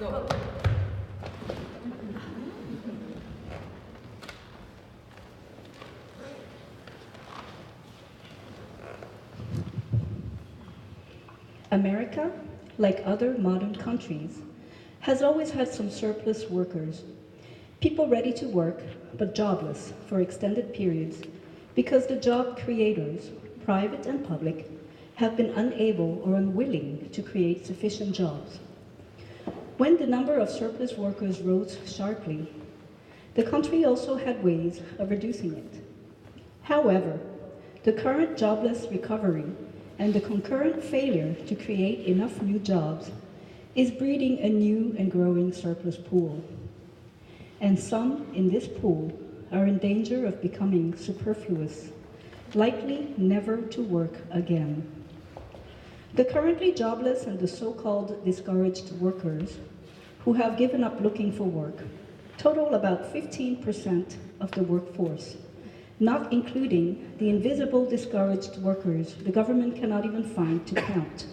Go. America, like other modern countries, has always had some surplus workers, people ready to work but jobless for extended periods because the job creators, private and public, have been unable or unwilling to create sufficient jobs. When the number of surplus workers rose sharply, the country also had ways of reducing it. However, the current jobless recovery and the concurrent failure to create enough new jobs is breeding a new and growing surplus pool. And some in this pool are in danger of becoming superfluous, likely never to work again. The currently jobless and the so-called discouraged workers who have given up looking for work total about 15% of the workforce, not including the invisible discouraged workers the government cannot even find to count.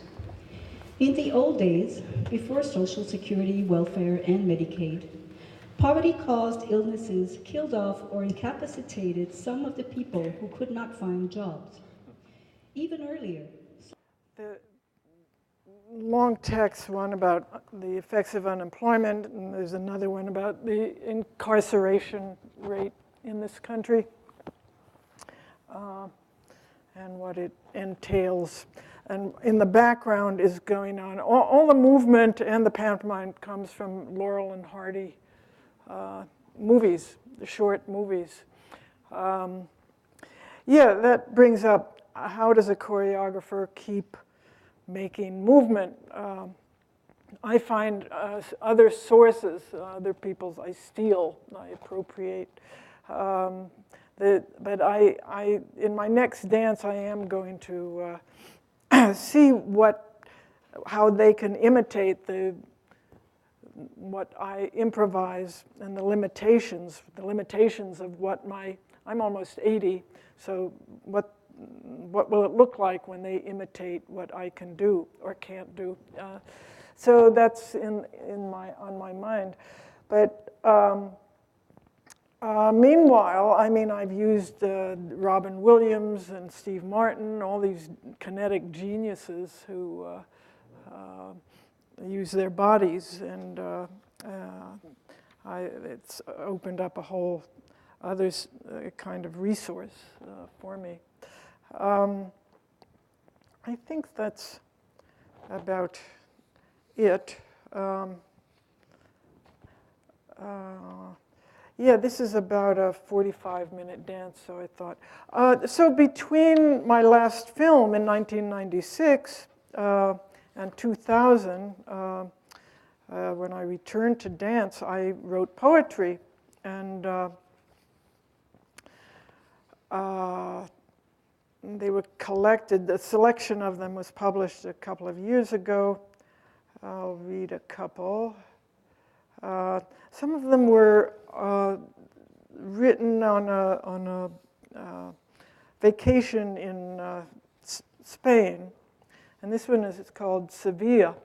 In the old days, before Social Security, welfare, and Medicaid, poverty-caused illnesses killed off or incapacitated some of the people who could not find jobs. Even earlier. The long text, one about the effects of unemployment, and there's another one about the incarceration rate in this country and what it entails. And in the background is going on, all the movement and the pantomime comes from Laurel and Hardy movies, the short movies. Yeah, that brings up, how does a choreographer keep making movement? I find other sources, other people's, I steal, I appropriate. But in my next dance, I am going to see how they can imitate what I improvise and the limitations of what I'm almost 80, so what will it look like when they imitate what I can do or can't do? So that's on my mind. But meanwhile, I mean, I've used Robin Williams and Steve Martin, all these kinetic geniuses who use their bodies, and it's opened up a whole other kind of resource for me. I think that's about it. Yeah, this is about a 45-minute dance, so I thought. So between my last film in 1996 and 2000, when I returned to dance, I wrote poetry, and they were collected. The selection of them was published a couple of years ago. I'll read a couple. Some of them were written on a vacation in Spain, and this one is called Sevilla.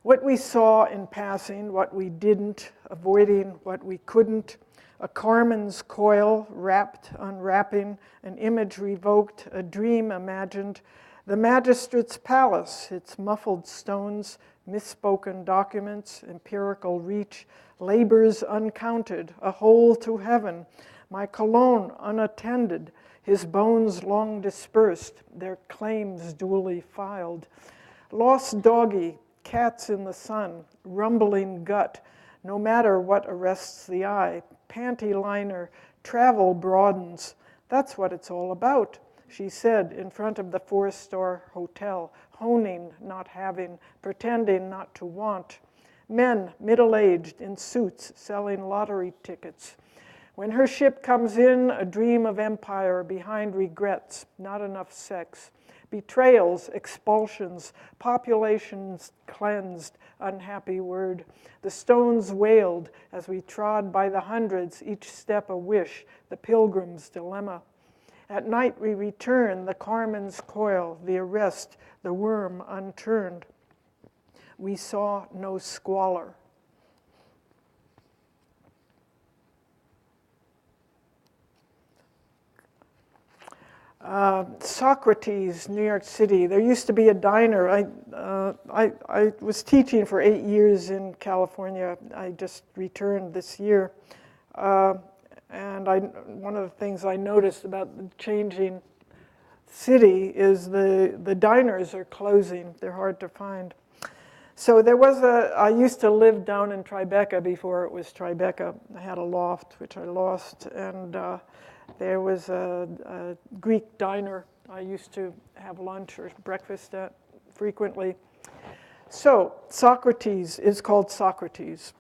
What we saw in passing, what we didn't, avoiding what we couldn't, a Carmen's coil wrapped, unwrapping, an image revoked, a dream imagined, the magistrate's palace, its muffled stones, misspoken documents, empirical reach, labors uncounted, a hole to heaven, my Cologne unattended, his bones long dispersed, their claims duly filed. Lost doggy, cats in the sun, rumbling gut, no matter what arrests the eye, panty liner, travel broadens, that's what it's all about, she said in front of the 4-star hotel, honing, not having, pretending not to want. Men, middle-aged, in suits, selling lottery tickets. When her ship comes in, a dream of empire behind regrets, not enough sex. Betrayals, expulsions, populations cleansed, unhappy word. The stones wailed as we trod by the hundreds, each step a wish, the pilgrim's dilemma. At night we return, the Carmen's coil, the arrest, the worm unturned. We saw no squalor. Socrates, New York City. There used to be a diner. I was teaching for 8 years in California. I just returned this year. And one of the things I noticed about the changing city is the diners are closing. They're hard to find. So there was I used to live down in Tribeca before it was Tribeca. I had a loft, which I lost, and there was a Greek diner I used to have lunch or breakfast at frequently. So, Socrates is called Socrates.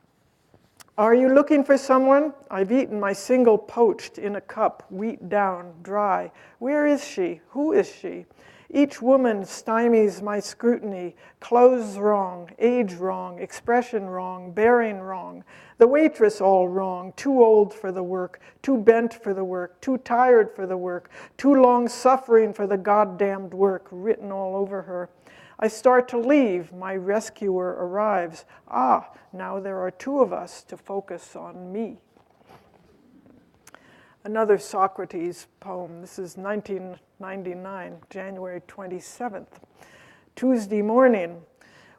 Are you looking for someone? I've eaten my single poached in a cup, wheat down, dry. Where is she? Who is she? Each woman stymies my scrutiny. Clothes wrong, age wrong, expression wrong, bearing wrong. The waitress all wrong, too old for the work, too bent for the work, too tired for the work, too long suffering for the goddamned work, written all over her. I start to leave, my rescuer arrives. Ah, now there are two of us to focus on me. Another Socrates poem. This is 1999, January 27th. Tuesday morning,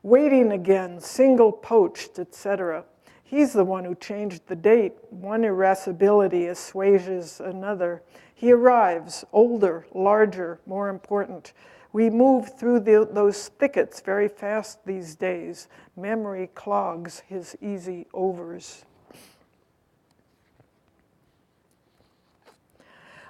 waiting again, single poached, etc. He's the one who changed the date. One irascibility assuages another. He arrives, older, larger, more important. We move through those thickets very fast these days. Memory clogs his easy overs.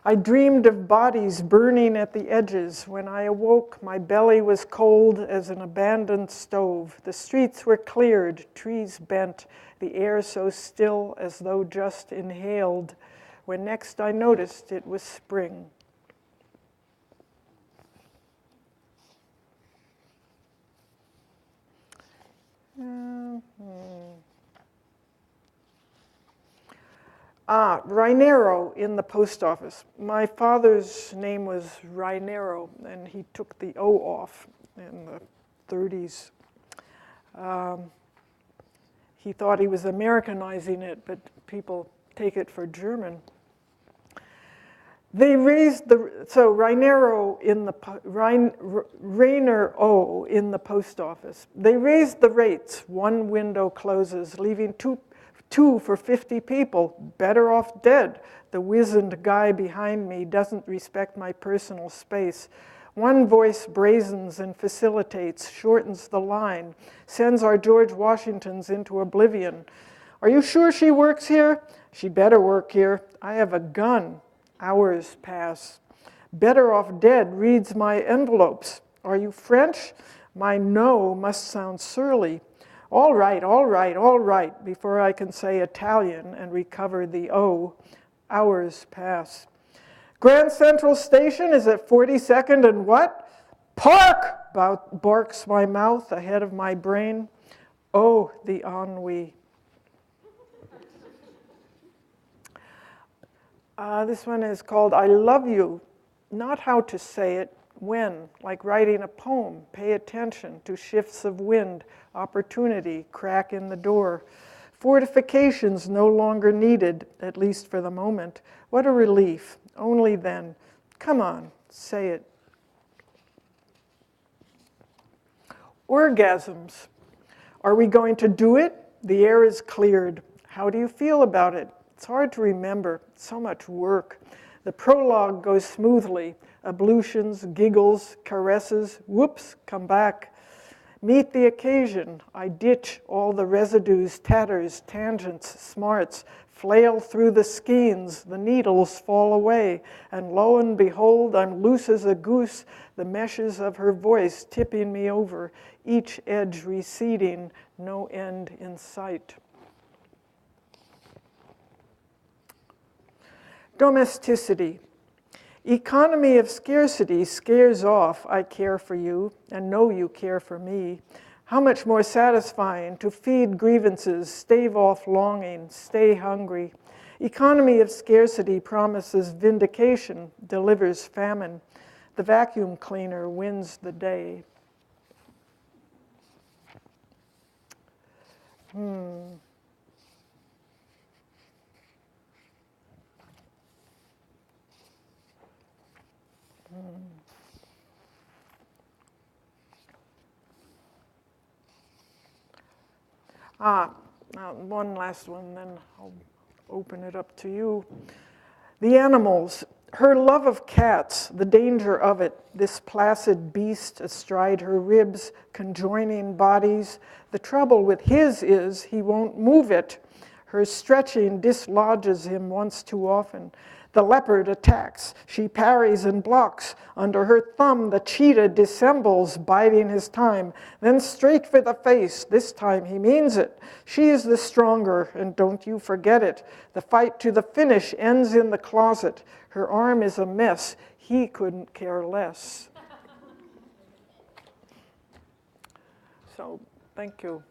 I dreamed of bodies burning at the edges. When I awoke, my belly was cold as an abandoned stove. The streets were cleared, trees bent, the air so still as though just inhaled. When next I noticed, it was spring. Rainero in the post office. My father's name was Rainero, and he took the O off in the 30s. He thought he was Americanizing it, but people take it for German. They raised so Rainero in the, Rainer O in the post office. They raised the rates. One window closes, leaving two for 50 people, better off dead. The wizened guy behind me doesn't respect my personal space. One voice brazens and facilitates, shortens the line, sends our George Washingtons into oblivion. Are you sure she works here? She better work here. I have a gun. Hours pass. Better off dead reads my envelopes. Are you French? My no must sound surly. All right, all right, all right, before I can say Italian and recover the O. Hours pass. Grand Central Station is at 42nd and what? Park! Barks my mouth ahead of my brain. Oh, the ennui. This one is called I Love You. Not how to say it, when, like writing a poem. Pay attention to shifts of wind, opportunity, crack in the door. Fortifications no longer needed, at least for the moment. What a relief. Only then. Come on, say it. Orgasms. Are we going to do it? The air is cleared. How do you feel about it? It's hard to remember. So much work. The prologue goes smoothly. Ablutions, giggles, caresses. Whoops, come back. Meet the occasion. I ditch all the residues, tatters, tangents, smarts, flail through the skeins, the needles fall away, and lo and behold, I'm loose as a goose, the meshes of her voice tipping me over, each edge receding, no end in sight. Domesticity. Economy of scarcity scares off, I care for you, and know you care for me. How much more satisfying to feed grievances, stave off longing, stay hungry. Economy of scarcity promises vindication, delivers famine. The vacuum cleaner wins the day. Now one last one, then I'll open it up to you. The animals, her love of cats, the danger of it, this placid beast astride her ribs, conjoining bodies. The trouble with his is he won't move it. Her stretching dislodges him once too often. The leopard attacks. She parries and blocks. Under her thumb, the cheetah dissembles, biding his time. Then straight for the face. This time he means it. She is the stronger, and don't you forget it. The fight to the finish ends in the closet. Her arm is a mess. He couldn't care less. So, thank you.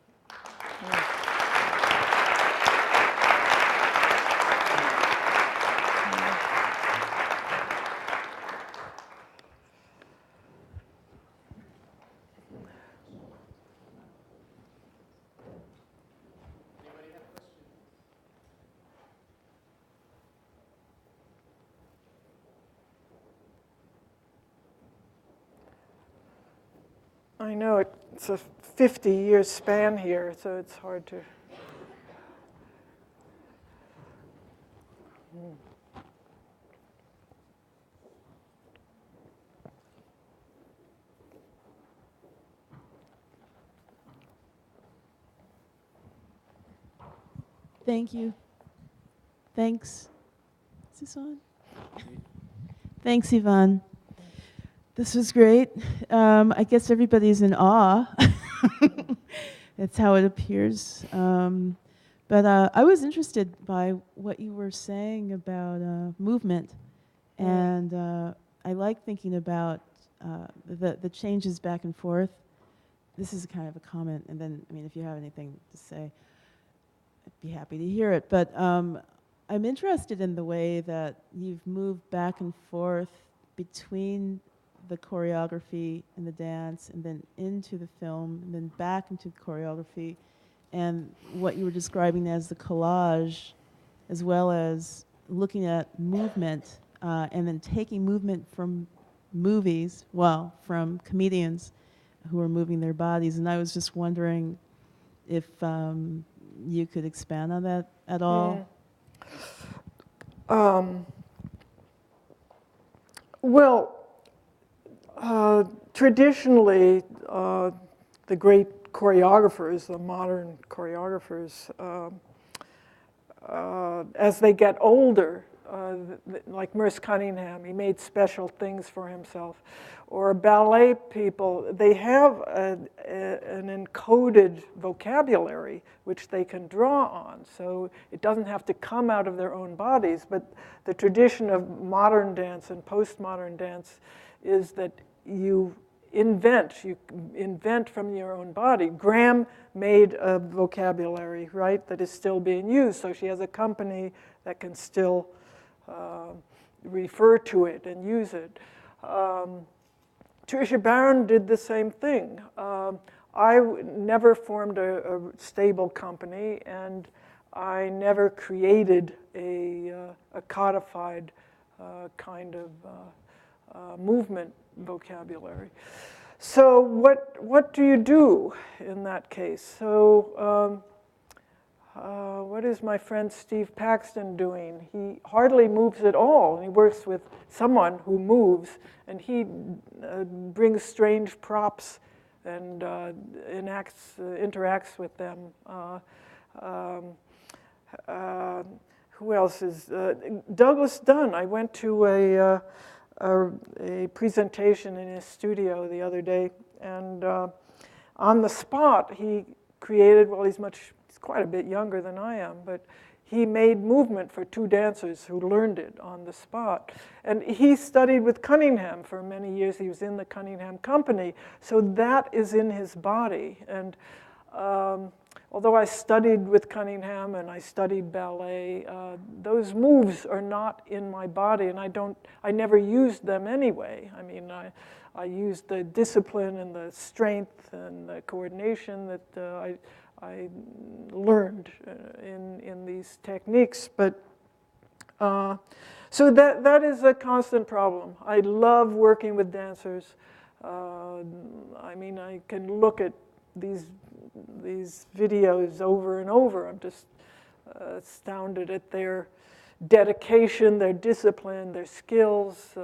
I know it's a 50-year span here, so it's hard to. Thank you. Thanks. Is this on? Thanks, Yvonne. This was great. I guess everybody's in awe. That's how it appears. But I was interested by what you were saying about movement. And I like thinking about the changes back and forth. This is kind of a comment, and then, I mean, if you have anything to say, I'd be happy to hear it. But I'm interested in the way that you've moved back and forth between the choreography and the dance, and then into the film, and then back into the choreography, and what you were describing as the collage, as well as looking at movement, and then taking movement from movies, well, from comedians who are moving their bodies. And I was just wondering if you could expand on that at all. Well, traditionally, the great choreographers, the modern choreographers, as they get older, like Merce Cunningham, he made special things for himself. Or ballet people, they have an encoded vocabulary which they can draw on. So it doesn't have to come out of their own bodies. But the tradition of modern dance and postmodern dance is that you invent from your own body. Graham made a vocabulary, right, that is still being used. So she has a company that can still refer to it and use it. Tricia Barron did the same thing. I never formed a stable company, and I never created a codified kind of movement vocabulary. So what do you do in that case? So what is my friend Steve Paxton doing? He hardly moves at all. He works with someone who moves, and he brings strange props and interacts with them. Who else is? Douglas Dunn. I went to a presentation in his studio the other day, and on the spot he created, well, he's quite a bit younger than I am, but he made movement for two dancers who learned it on the spot. And he studied with Cunningham for many years. He was in the Cunningham company, so that is in his body. And although I studied with Cunningham and I studied ballet, those moves are not in my body, and I never used them anyway. I mean, I used the discipline and the strength and the coordination that I learned in these techniques. But so that is a constant problem. I love working with dancers. I mean, I can look at these videos over and over. I'm just astounded at their dedication, their discipline, their skills.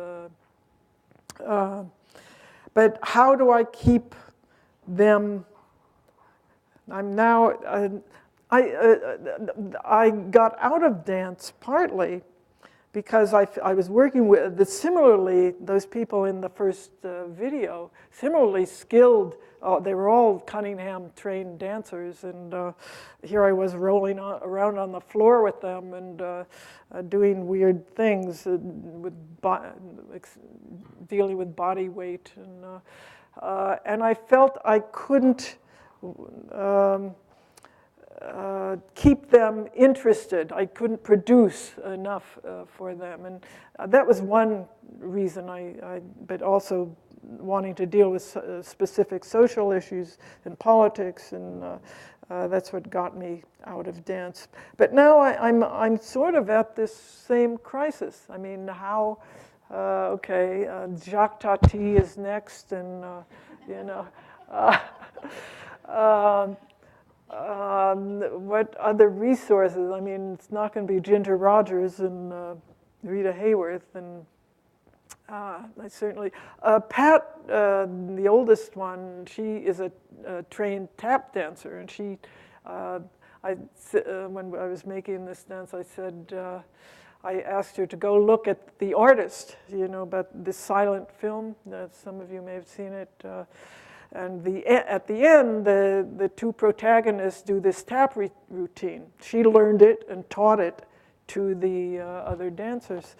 But how do I keep them? I'm now, I got out of dance partly because I was working with, similarly, those people in the first video, similarly skilled. They were all Cunningham-trained dancers, and here I was rolling around on the floor with them and doing weird things, dealing with body weight, and I felt I couldn't keep them interested. I couldn't produce enough for them, and that was one reason. But also wanting to deal with specific social issues and politics, and that's what got me out of dance. But now I'm sort of at this same crisis. I mean, how? Okay, Jacques Tati is next, and you know. What other resources? I mean, it's not going to be Ginger Rogers and Rita Hayworth, and I certainly Pat, the oldest one. She is a trained tap dancer, and she. When I was making this dance, I said I asked her to go look at The Artist. You know, about this silent film. Some of you may have seen it. And at the end, the two protagonists do this tap routine. She learned it and taught it to the other dancers.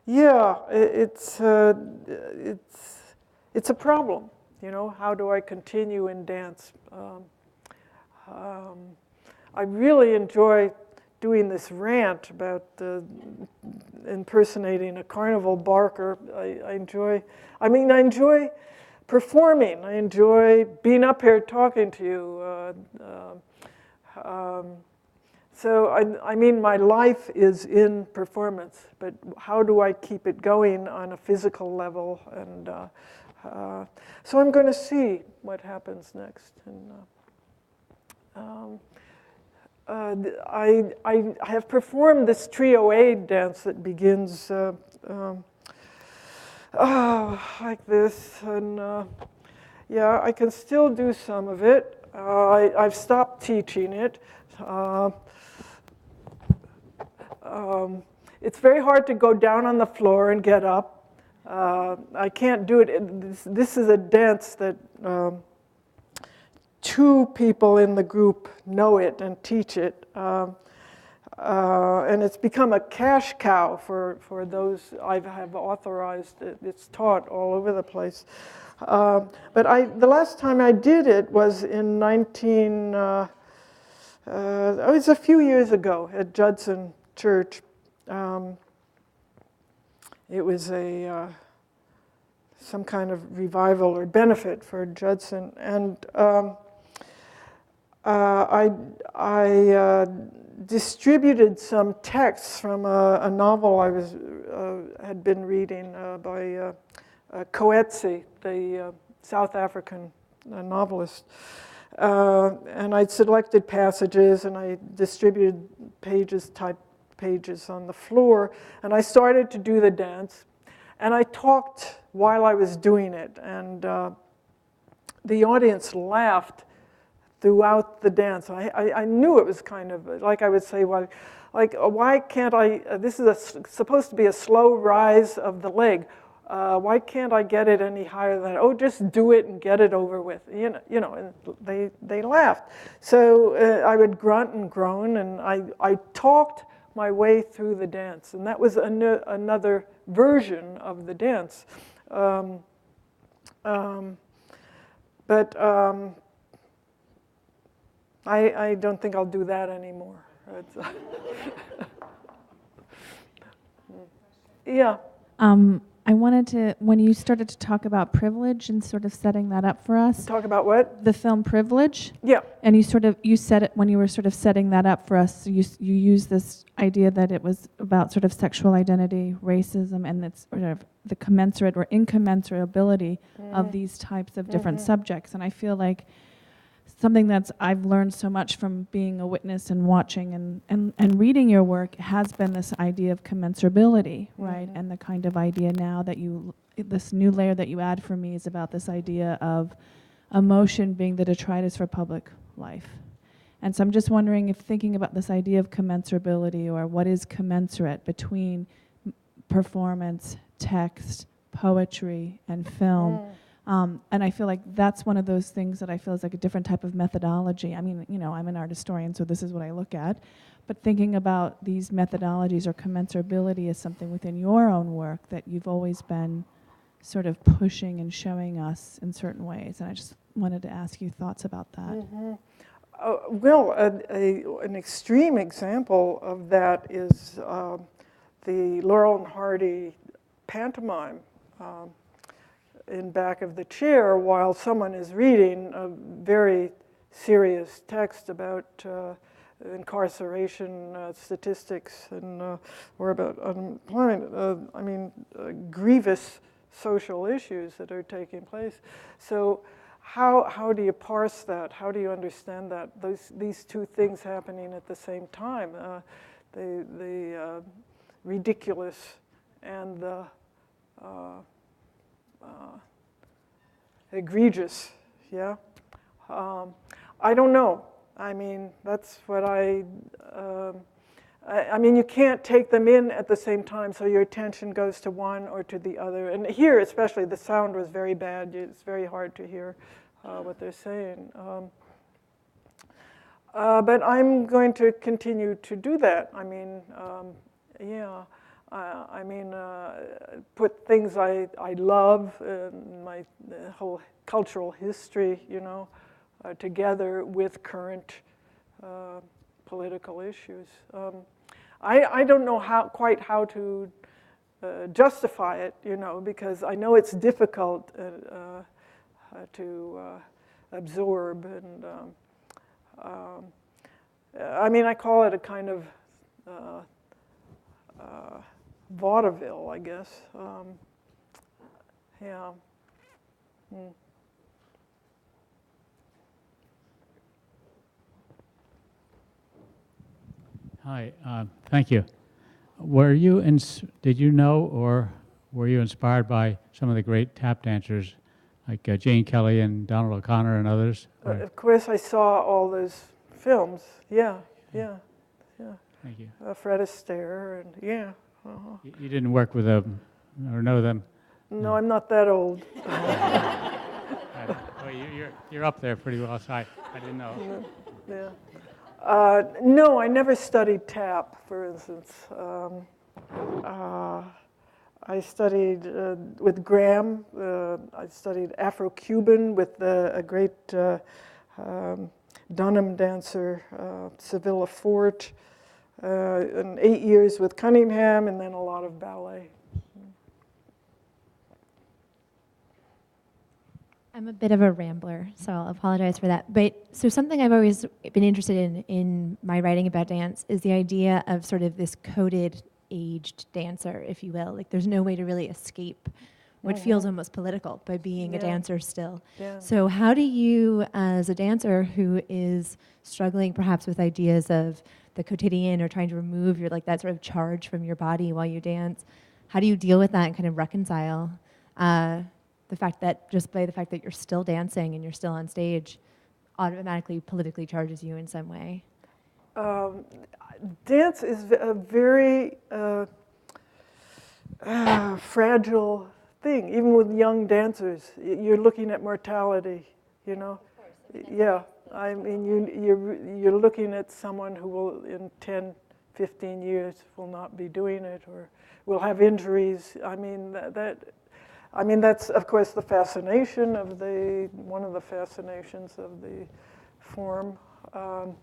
Yeah, it's a problem. You know, how do I continue in dance? I really enjoy doing this rant about impersonating a carnival barker. I enjoy performing. I enjoy being up here talking to you. So I mean, my life is in performance, but how do I keep it going on a physical level? And so I'm going to see what happens next. And I have performed this trio aid dance that begins like this, and yeah, I can still do some of it. I've stopped teaching it. It's very hard to go down on the floor and get up. I can't do it. This is a dance that two people in the group know it and teach it. And it's become a cash cow for those I have authorized. It's taught all over the place. But the last time I did it was in it was a few years ago at Judson Church. It was some kind of revival or benefit for Judson, and I distributed some texts from a novel I had been reading by Coetzee, the South African novelist. And I'd selected passages, and I distributed typed pages on the floor, and I started to do the dance. And I talked while I was doing it, and the audience laughed throughout the dance. I knew it was kind of, like I would say, why can't I, this is supposed to be a slow rise of the leg. Why can't I get it any higher than that? Oh, just do it and get it over with. You know, and they laughed. So I would grunt and groan, and I talked my way through the dance. And that was another version of the dance. I don't think I'll do that anymore. Yeah. I wanted to, when you started to talk about privilege and sort of setting that up for us. Talk about what? The film Privilege. Yeah. And you said it when you were sort of setting that up for us. You used this idea that it was about sort of sexual identity, racism, and it's sort of the commensurate or incommensurability of these types of different subjects. And I feel like something that's I've learned so much from being a witness and watching and reading your work has been this idea of commensurability, right? And the kind of idea now that this new layer that you add for me is about this idea of emotion being the detritus for public life. And so I'm just wondering if thinking about this idea of commensurability, or what is commensurate between performance, text, poetry, and film. And I feel like that's one of those things that I feel is like a different type of methodology. I mean, I'm an art historian, so this is what I look at. But thinking about these methodologies or commensurability is something within your own work that you've always been sort of pushing and showing us in certain ways. And I just wanted to ask you thoughts about that. Well, an extreme example of that is the Laurel and Hardy pantomime in back of the chair while someone is reading a very serious text about incarceration statistics and or about unemployment. Grievous social issues that are taking place. So how do you parse that? How do you understand that? These two things happening at the same time, the ridiculous and the egregious, yeah? I don't know. I mean, that's what I mean, you can't take them in at the same time, so your attention goes to one or to the other. And here, especially, the sound was very bad. It's very hard to hear what they're saying. But I'm going to continue to do that. I mean, yeah. Put things I love, my whole cultural history, together with current political issues. I don't know quite how to justify it, because I know it's difficult to absorb. And I call it a kind of vaudeville, I guess. Yeah. Hi, thank you. Did you know, or were you inspired by some of the great tap dancers like Jane Kelly and Donald O'Connor and others? Of course, I saw all those films. Yeah. Thank you. Fred Astaire and yeah. You didn't work with them or know them? No, I'm not that old. Well, you're up there pretty well, so I didn't know. Yeah. No, I never studied tap, for instance. I studied with Graham. I studied Afro-Cuban with a great Dunham dancer, Sevilla Fort, and 8 years with Cunningham, and then a lot of ballet. I'm a bit of a rambler, so I'll apologize for that. But so something I've always been interested in my writing about dance is the idea of sort of this coded, aged dancer, if you will. Like there's no way to really escape what feels almost political by being a dancer still. Yeah. So how do you, as a dancer who is struggling perhaps with ideas of the quotidian or trying to remove your that sort of charge from your body while you dance, how do you deal with that and kind of reconcile the fact that just by the fact that you're still dancing and you're still on stage automatically politically charges you in some way? Dance is a very fragile thing. Even with young dancers, you're looking at mortality, Yeah, I mean, you're looking at someone who will, in 10, 15 years, will not be doing it or will have injuries. I mean, that's, of course, the fascination of one of the fascinations of the form. One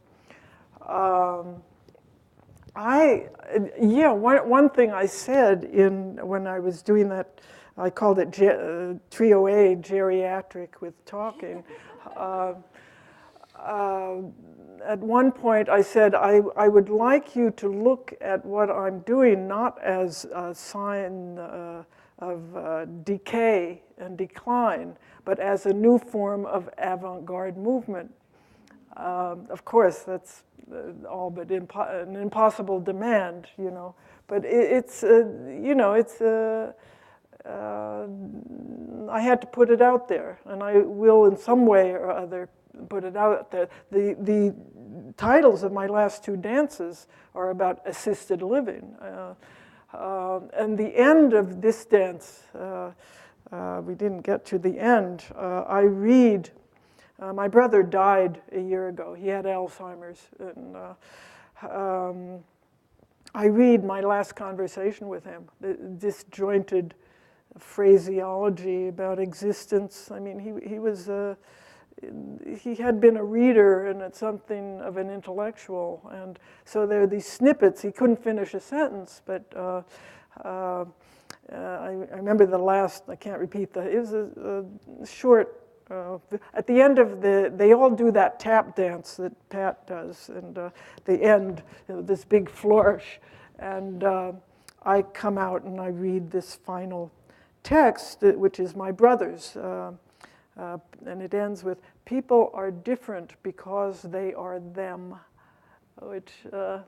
thing I said when I was doing that, I called it Trio A, geriatric with talking. At one point I said, I would like you to look at what I'm doing not as a sign of decay and decline, but as a new form of avant-garde movement. Of course, that's all but an impossible demand, But I had to put it out there, and I will in some way or other put it out there. The titles of my last two dances are about assisted living. And the end of this dance, we didn't get to the end. I read, my brother died a year ago. He had Alzheimer's. And I read my last conversation with him, the disjointed phraseology about existence. I mean, he had been a reader and something of an intellectual, and so there are these snippets. He couldn't finish a sentence, but I remember the last. I can't repeat that. It was a short. At the end of they all do that tap dance that Pat does, and the end, this big flourish, and I come out and I read this final text, which is my brother's. And it ends with, "People are different because they are them," which, there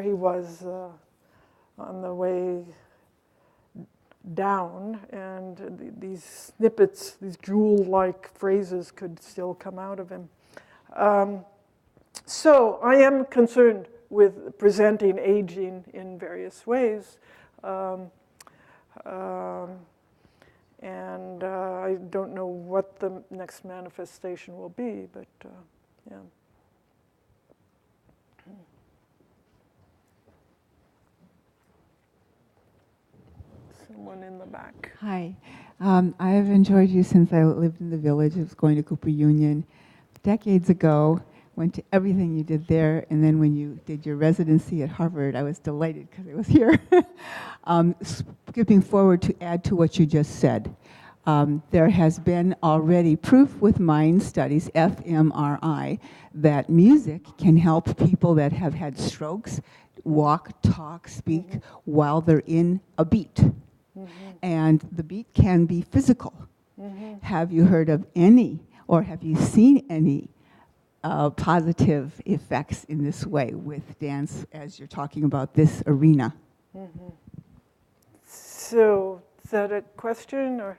he was on the way down, and these snippets, these jewel-like phrases could still come out of him. So I am concerned with presenting aging in various ways. And I don't know what the next manifestation will be, but yeah. Someone in the back. Hi. I have enjoyed you since I lived in the village. I was going to Cooper Union decades ago. Went to everything you did there, and then when you did your residency at Harvard, I was delighted because I was here. Skipping forward to add to what you just said, there has been already proof with mind studies, fMRI, that music can help people that have had strokes walk, talk, speak while they're in a beat. And the beat can be physical. Have you heard of any, or have you seen any positive effects in this way with dance as you're talking about this arena? So, is that a question, or?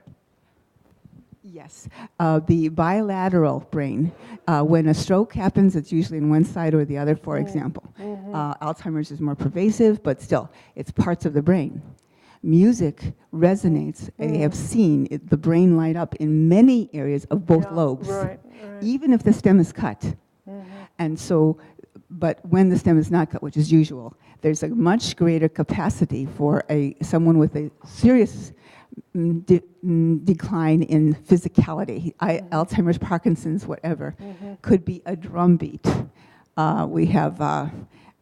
Yes. The bilateral brain, when a stroke happens, it's usually in one side or the other, for example. Alzheimer's is more pervasive, but still, it's parts of the brain. Music resonates. They have seen the brain light up in many areas of both lobes, even if the stem is cut. And so, but when the stem is not cut, which is usual, there's a much greater capacity for someone with a serious decline in physicality. Alzheimer's, Parkinson's, whatever, could be a drum beat. We have a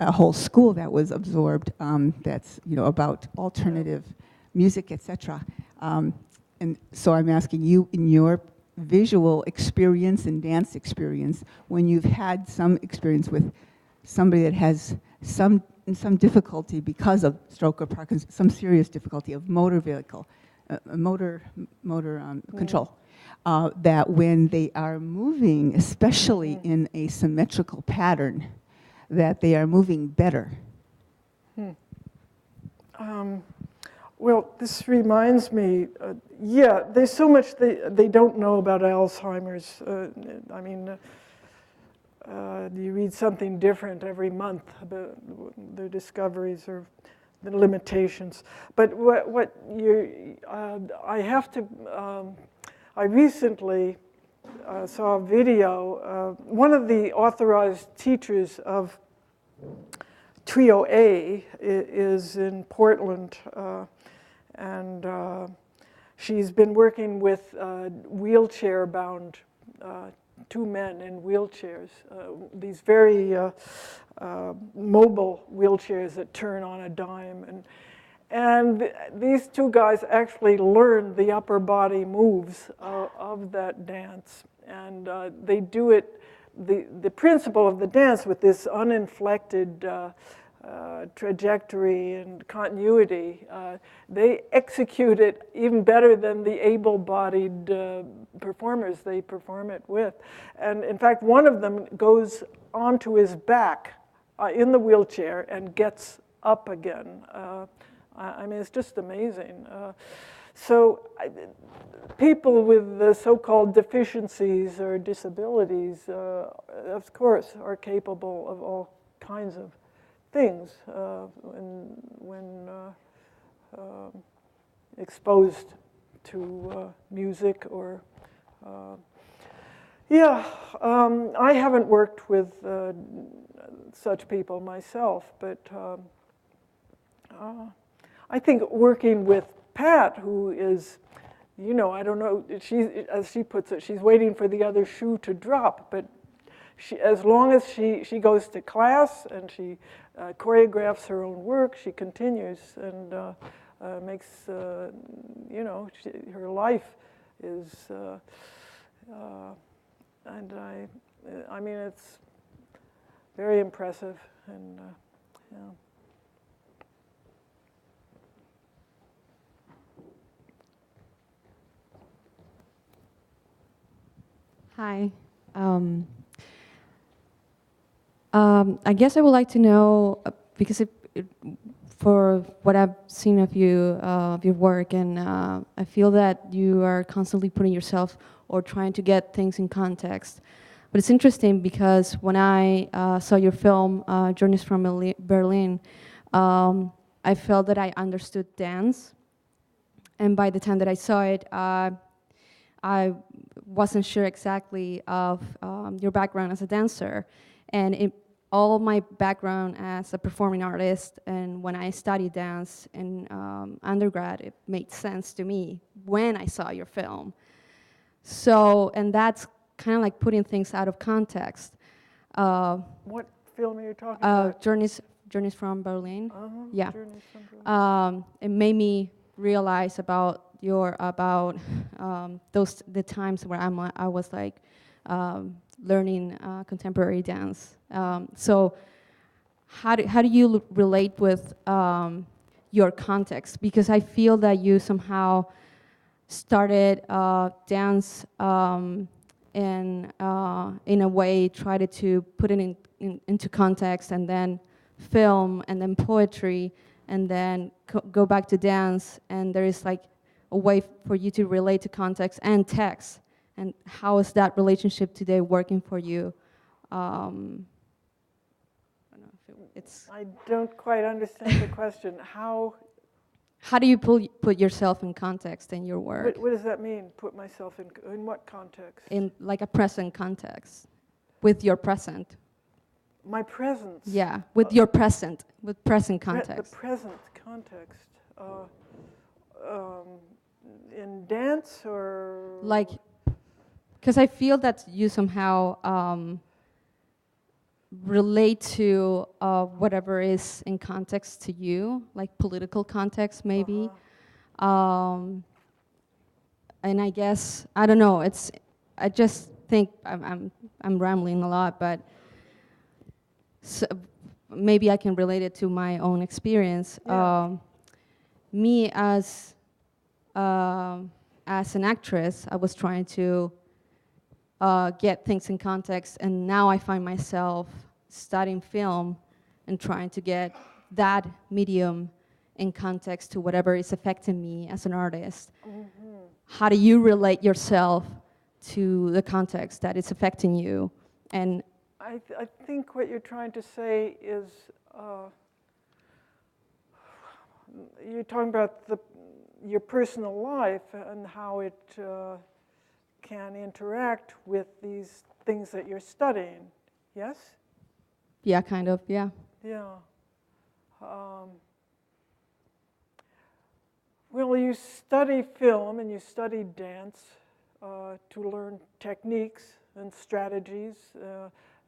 whole school that was absorbed that's about alternative music, etc. And so I'm asking you, in your visual experience and dance experience, when you've had some experience with somebody that has some difficulty because of stroke or Parkinson's, some serious difficulty of motor vehicle, motor control, that when they are moving, especially in a symmetrical pattern, that they are moving better. Well, this reminds me, there's so much they don't know about Alzheimer's. I mean, you read something different every month about the discoveries or the limitations. But I recently saw a video. One of the authorized teachers of Trio A is in Portland, and she's been working with wheelchair-bound two men in wheelchairs, these very mobile wheelchairs that turn on a dime. And these two guys actually learned the upper body moves of that dance. And they do it, the principle of the dance with this uninflected trajectory and continuity, they execute it even better than the able-bodied performers they perform it with. And in fact, one of them goes onto his back in the wheelchair and gets up again. I mean, it's just amazing. So people with the so-called deficiencies or disabilities, of course, are capable of all kinds of things when exposed to music or I haven't worked with such people myself, but I think working with Pat, who is, you know, I don't know, as she puts it, she's waiting for the other shoe to drop, but as long as she goes to class and she choreographs her own work, she continues and makes, you know, her life is, and I mean, it's very impressive, and yeah. Hi. I guess I would like to know, because for what I've seen of you, of your work, and I feel that you are constantly putting yourself or trying to get things in context. But it's interesting because when I saw your film, Journeys from Berlin, I felt that I understood dance. And by the time that I saw it, I wasn't sure exactly of your background as a dancer. And all my background as a performing artist, and when I studied dance in undergrad, it made sense to me when I saw your film. So, and that's kind of like putting things out of context. What film are you talking about? Journeys from Berlin. Yeah. Journeys from Berlin. It made me realize about the times where I was like learning contemporary dance. So how do you relate with your context? Because I feel that you somehow started dance in a way, tried to put it into context, and then film, and then poetry, and then go back to dance, and there is like a way for you to relate to context and text. And how is that relationship today working for you? I don't know if I don't quite understand the question. How do you put yourself in context in your work? What does that mean? Put myself in what context? In like a present context, with your present. My presence. Yeah, with your present, with present context. The present context. In dance or? Like, because I feel that you somehow relate to whatever is in context to you, like political context maybe. And I guess, I don't know, I just think I'm rambling a lot, but so maybe I can relate it to my own experience. Yeah. Me as an actress, I was trying to get things in context, and now I find myself studying film and trying to get that medium in context to whatever is affecting me as an artist. Mm-hmm. How do you relate yourself to the context that is affecting you? And I think what you're trying to say is you're talking about your personal life and how it can interact with these things that you're studying, yes? Yeah, kind of, yeah. Yeah. Well, you study film and you study dance to learn techniques and strategies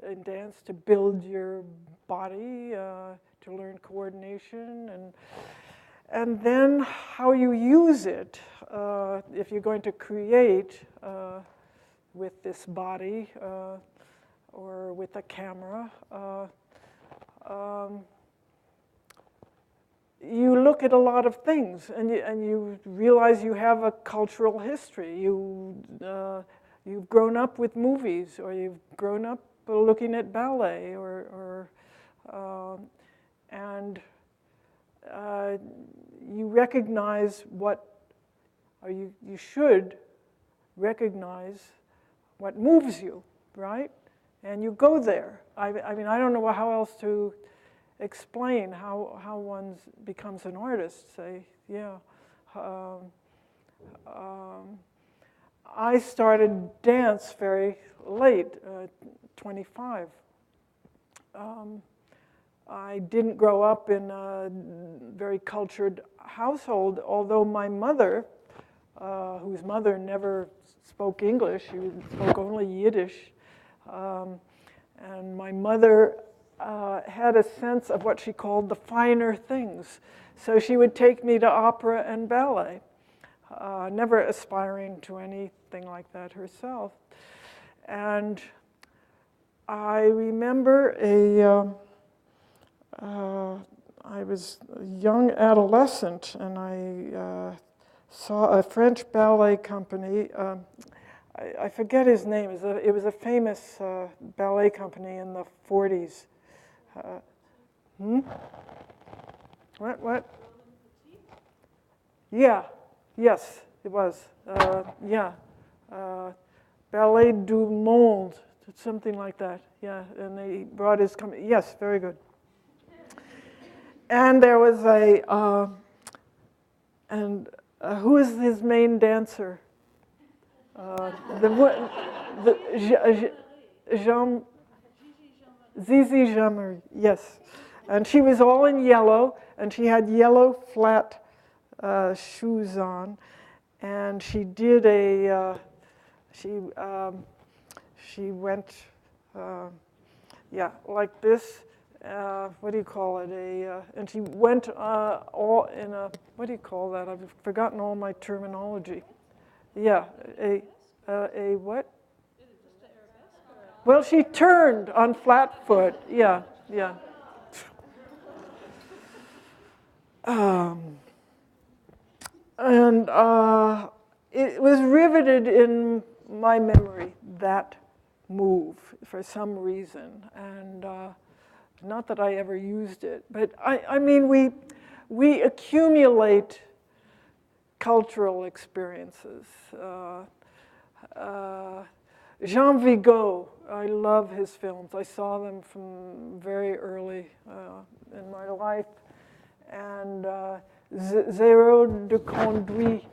in dance to build your body, to learn coordination, and then how you use it if you're going to create with this body or with a camera. You look at a lot of things, and you realize you have a cultural history. You've grown up with movies, or you've grown up looking at ballet, and you recognize what or you should recognize what moves you, right? And you go there. I mean, I don't know how else to explain how one becomes an artist. Say, yeah. I started dance very late, 25. I didn't grow up in a very cultured household, although my mother, whose mother never spoke English, she spoke only Yiddish, and my mother had a sense of what she called the finer things. So she would take me to opera and ballet, never aspiring to anything like that herself. And I remember I was a young adolescent, and I saw a French ballet company. I forget his name. It was a famous ballet company in the 40s. What? Yeah. Yes, it was. Yeah. Ballet du Monde, something like that. Yeah, and they brought his company. Yes, very good. And there was who is his main dancer? Zizi Jean-Marie, yes. And she was all in yellow, and she had yellow flat shoes on, and she did she went, yeah, like this. What do you call it? And she went all in a, what do you call that? I've forgotten all my terminology. Yeah, a what? Well, she turned on flat foot. Yeah, yeah. And it was riveted in my memory, that move, for some reason. And not that I ever used it, but I mean, we accumulate cultural experiences. Jean Vigo, I love his films. I saw them from very early in my life. And Zéro de Conduit,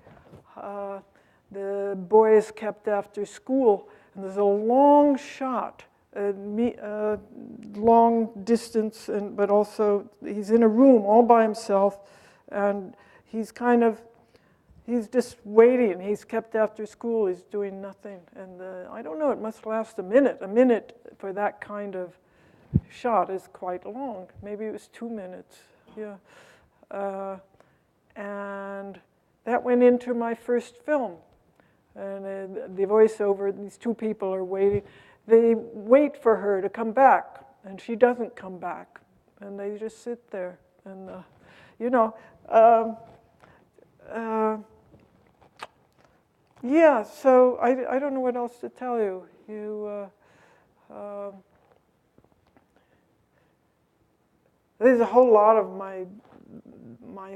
the boys kept after school. And there's a long shot, long distance, but also he's in a room all by himself. And he's just waiting. He's kept after school. He's doing nothing. And I don't know, it must last a minute. A minute for that kind of shot is quite long. Maybe it was 2 minutes. Yeah. And that went into my first film. And the voiceover, these two people are waiting. They wait for her to come back, and she doesn't come back. And they just sit there. And, yeah, so I don't know what else to tell you. There's a whole lot of my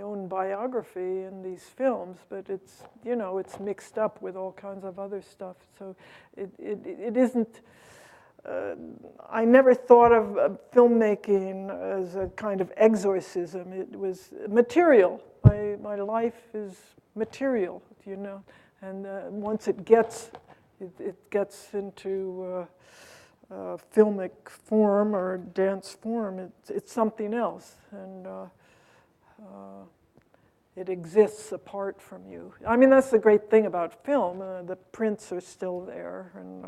own biography in these films, but it's mixed up with all kinds of other stuff. So it isn't. I never thought of filmmaking as a kind of exorcism. It was material. My life is material, and once it gets into filmic form or dance form, it's something else, and it exists apart from you. I mean, that's the great thing about film. The prints are still there, and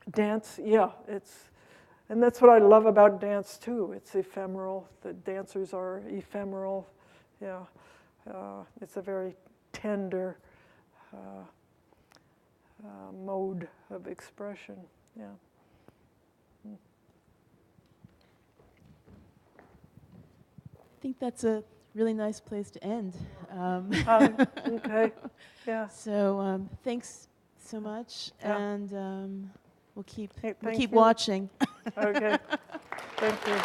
dance, yeah, and that's what I love about dance too. It's ephemeral. The dancers are ephemeral. Yeah, it's a very tender mode of expression. Yeah. I think that's a really nice place to end. Okay. Yeah. So thanks so much, Yeah. and we'll keep Hey, we'll thank keep you. watching. Okay. Thank you.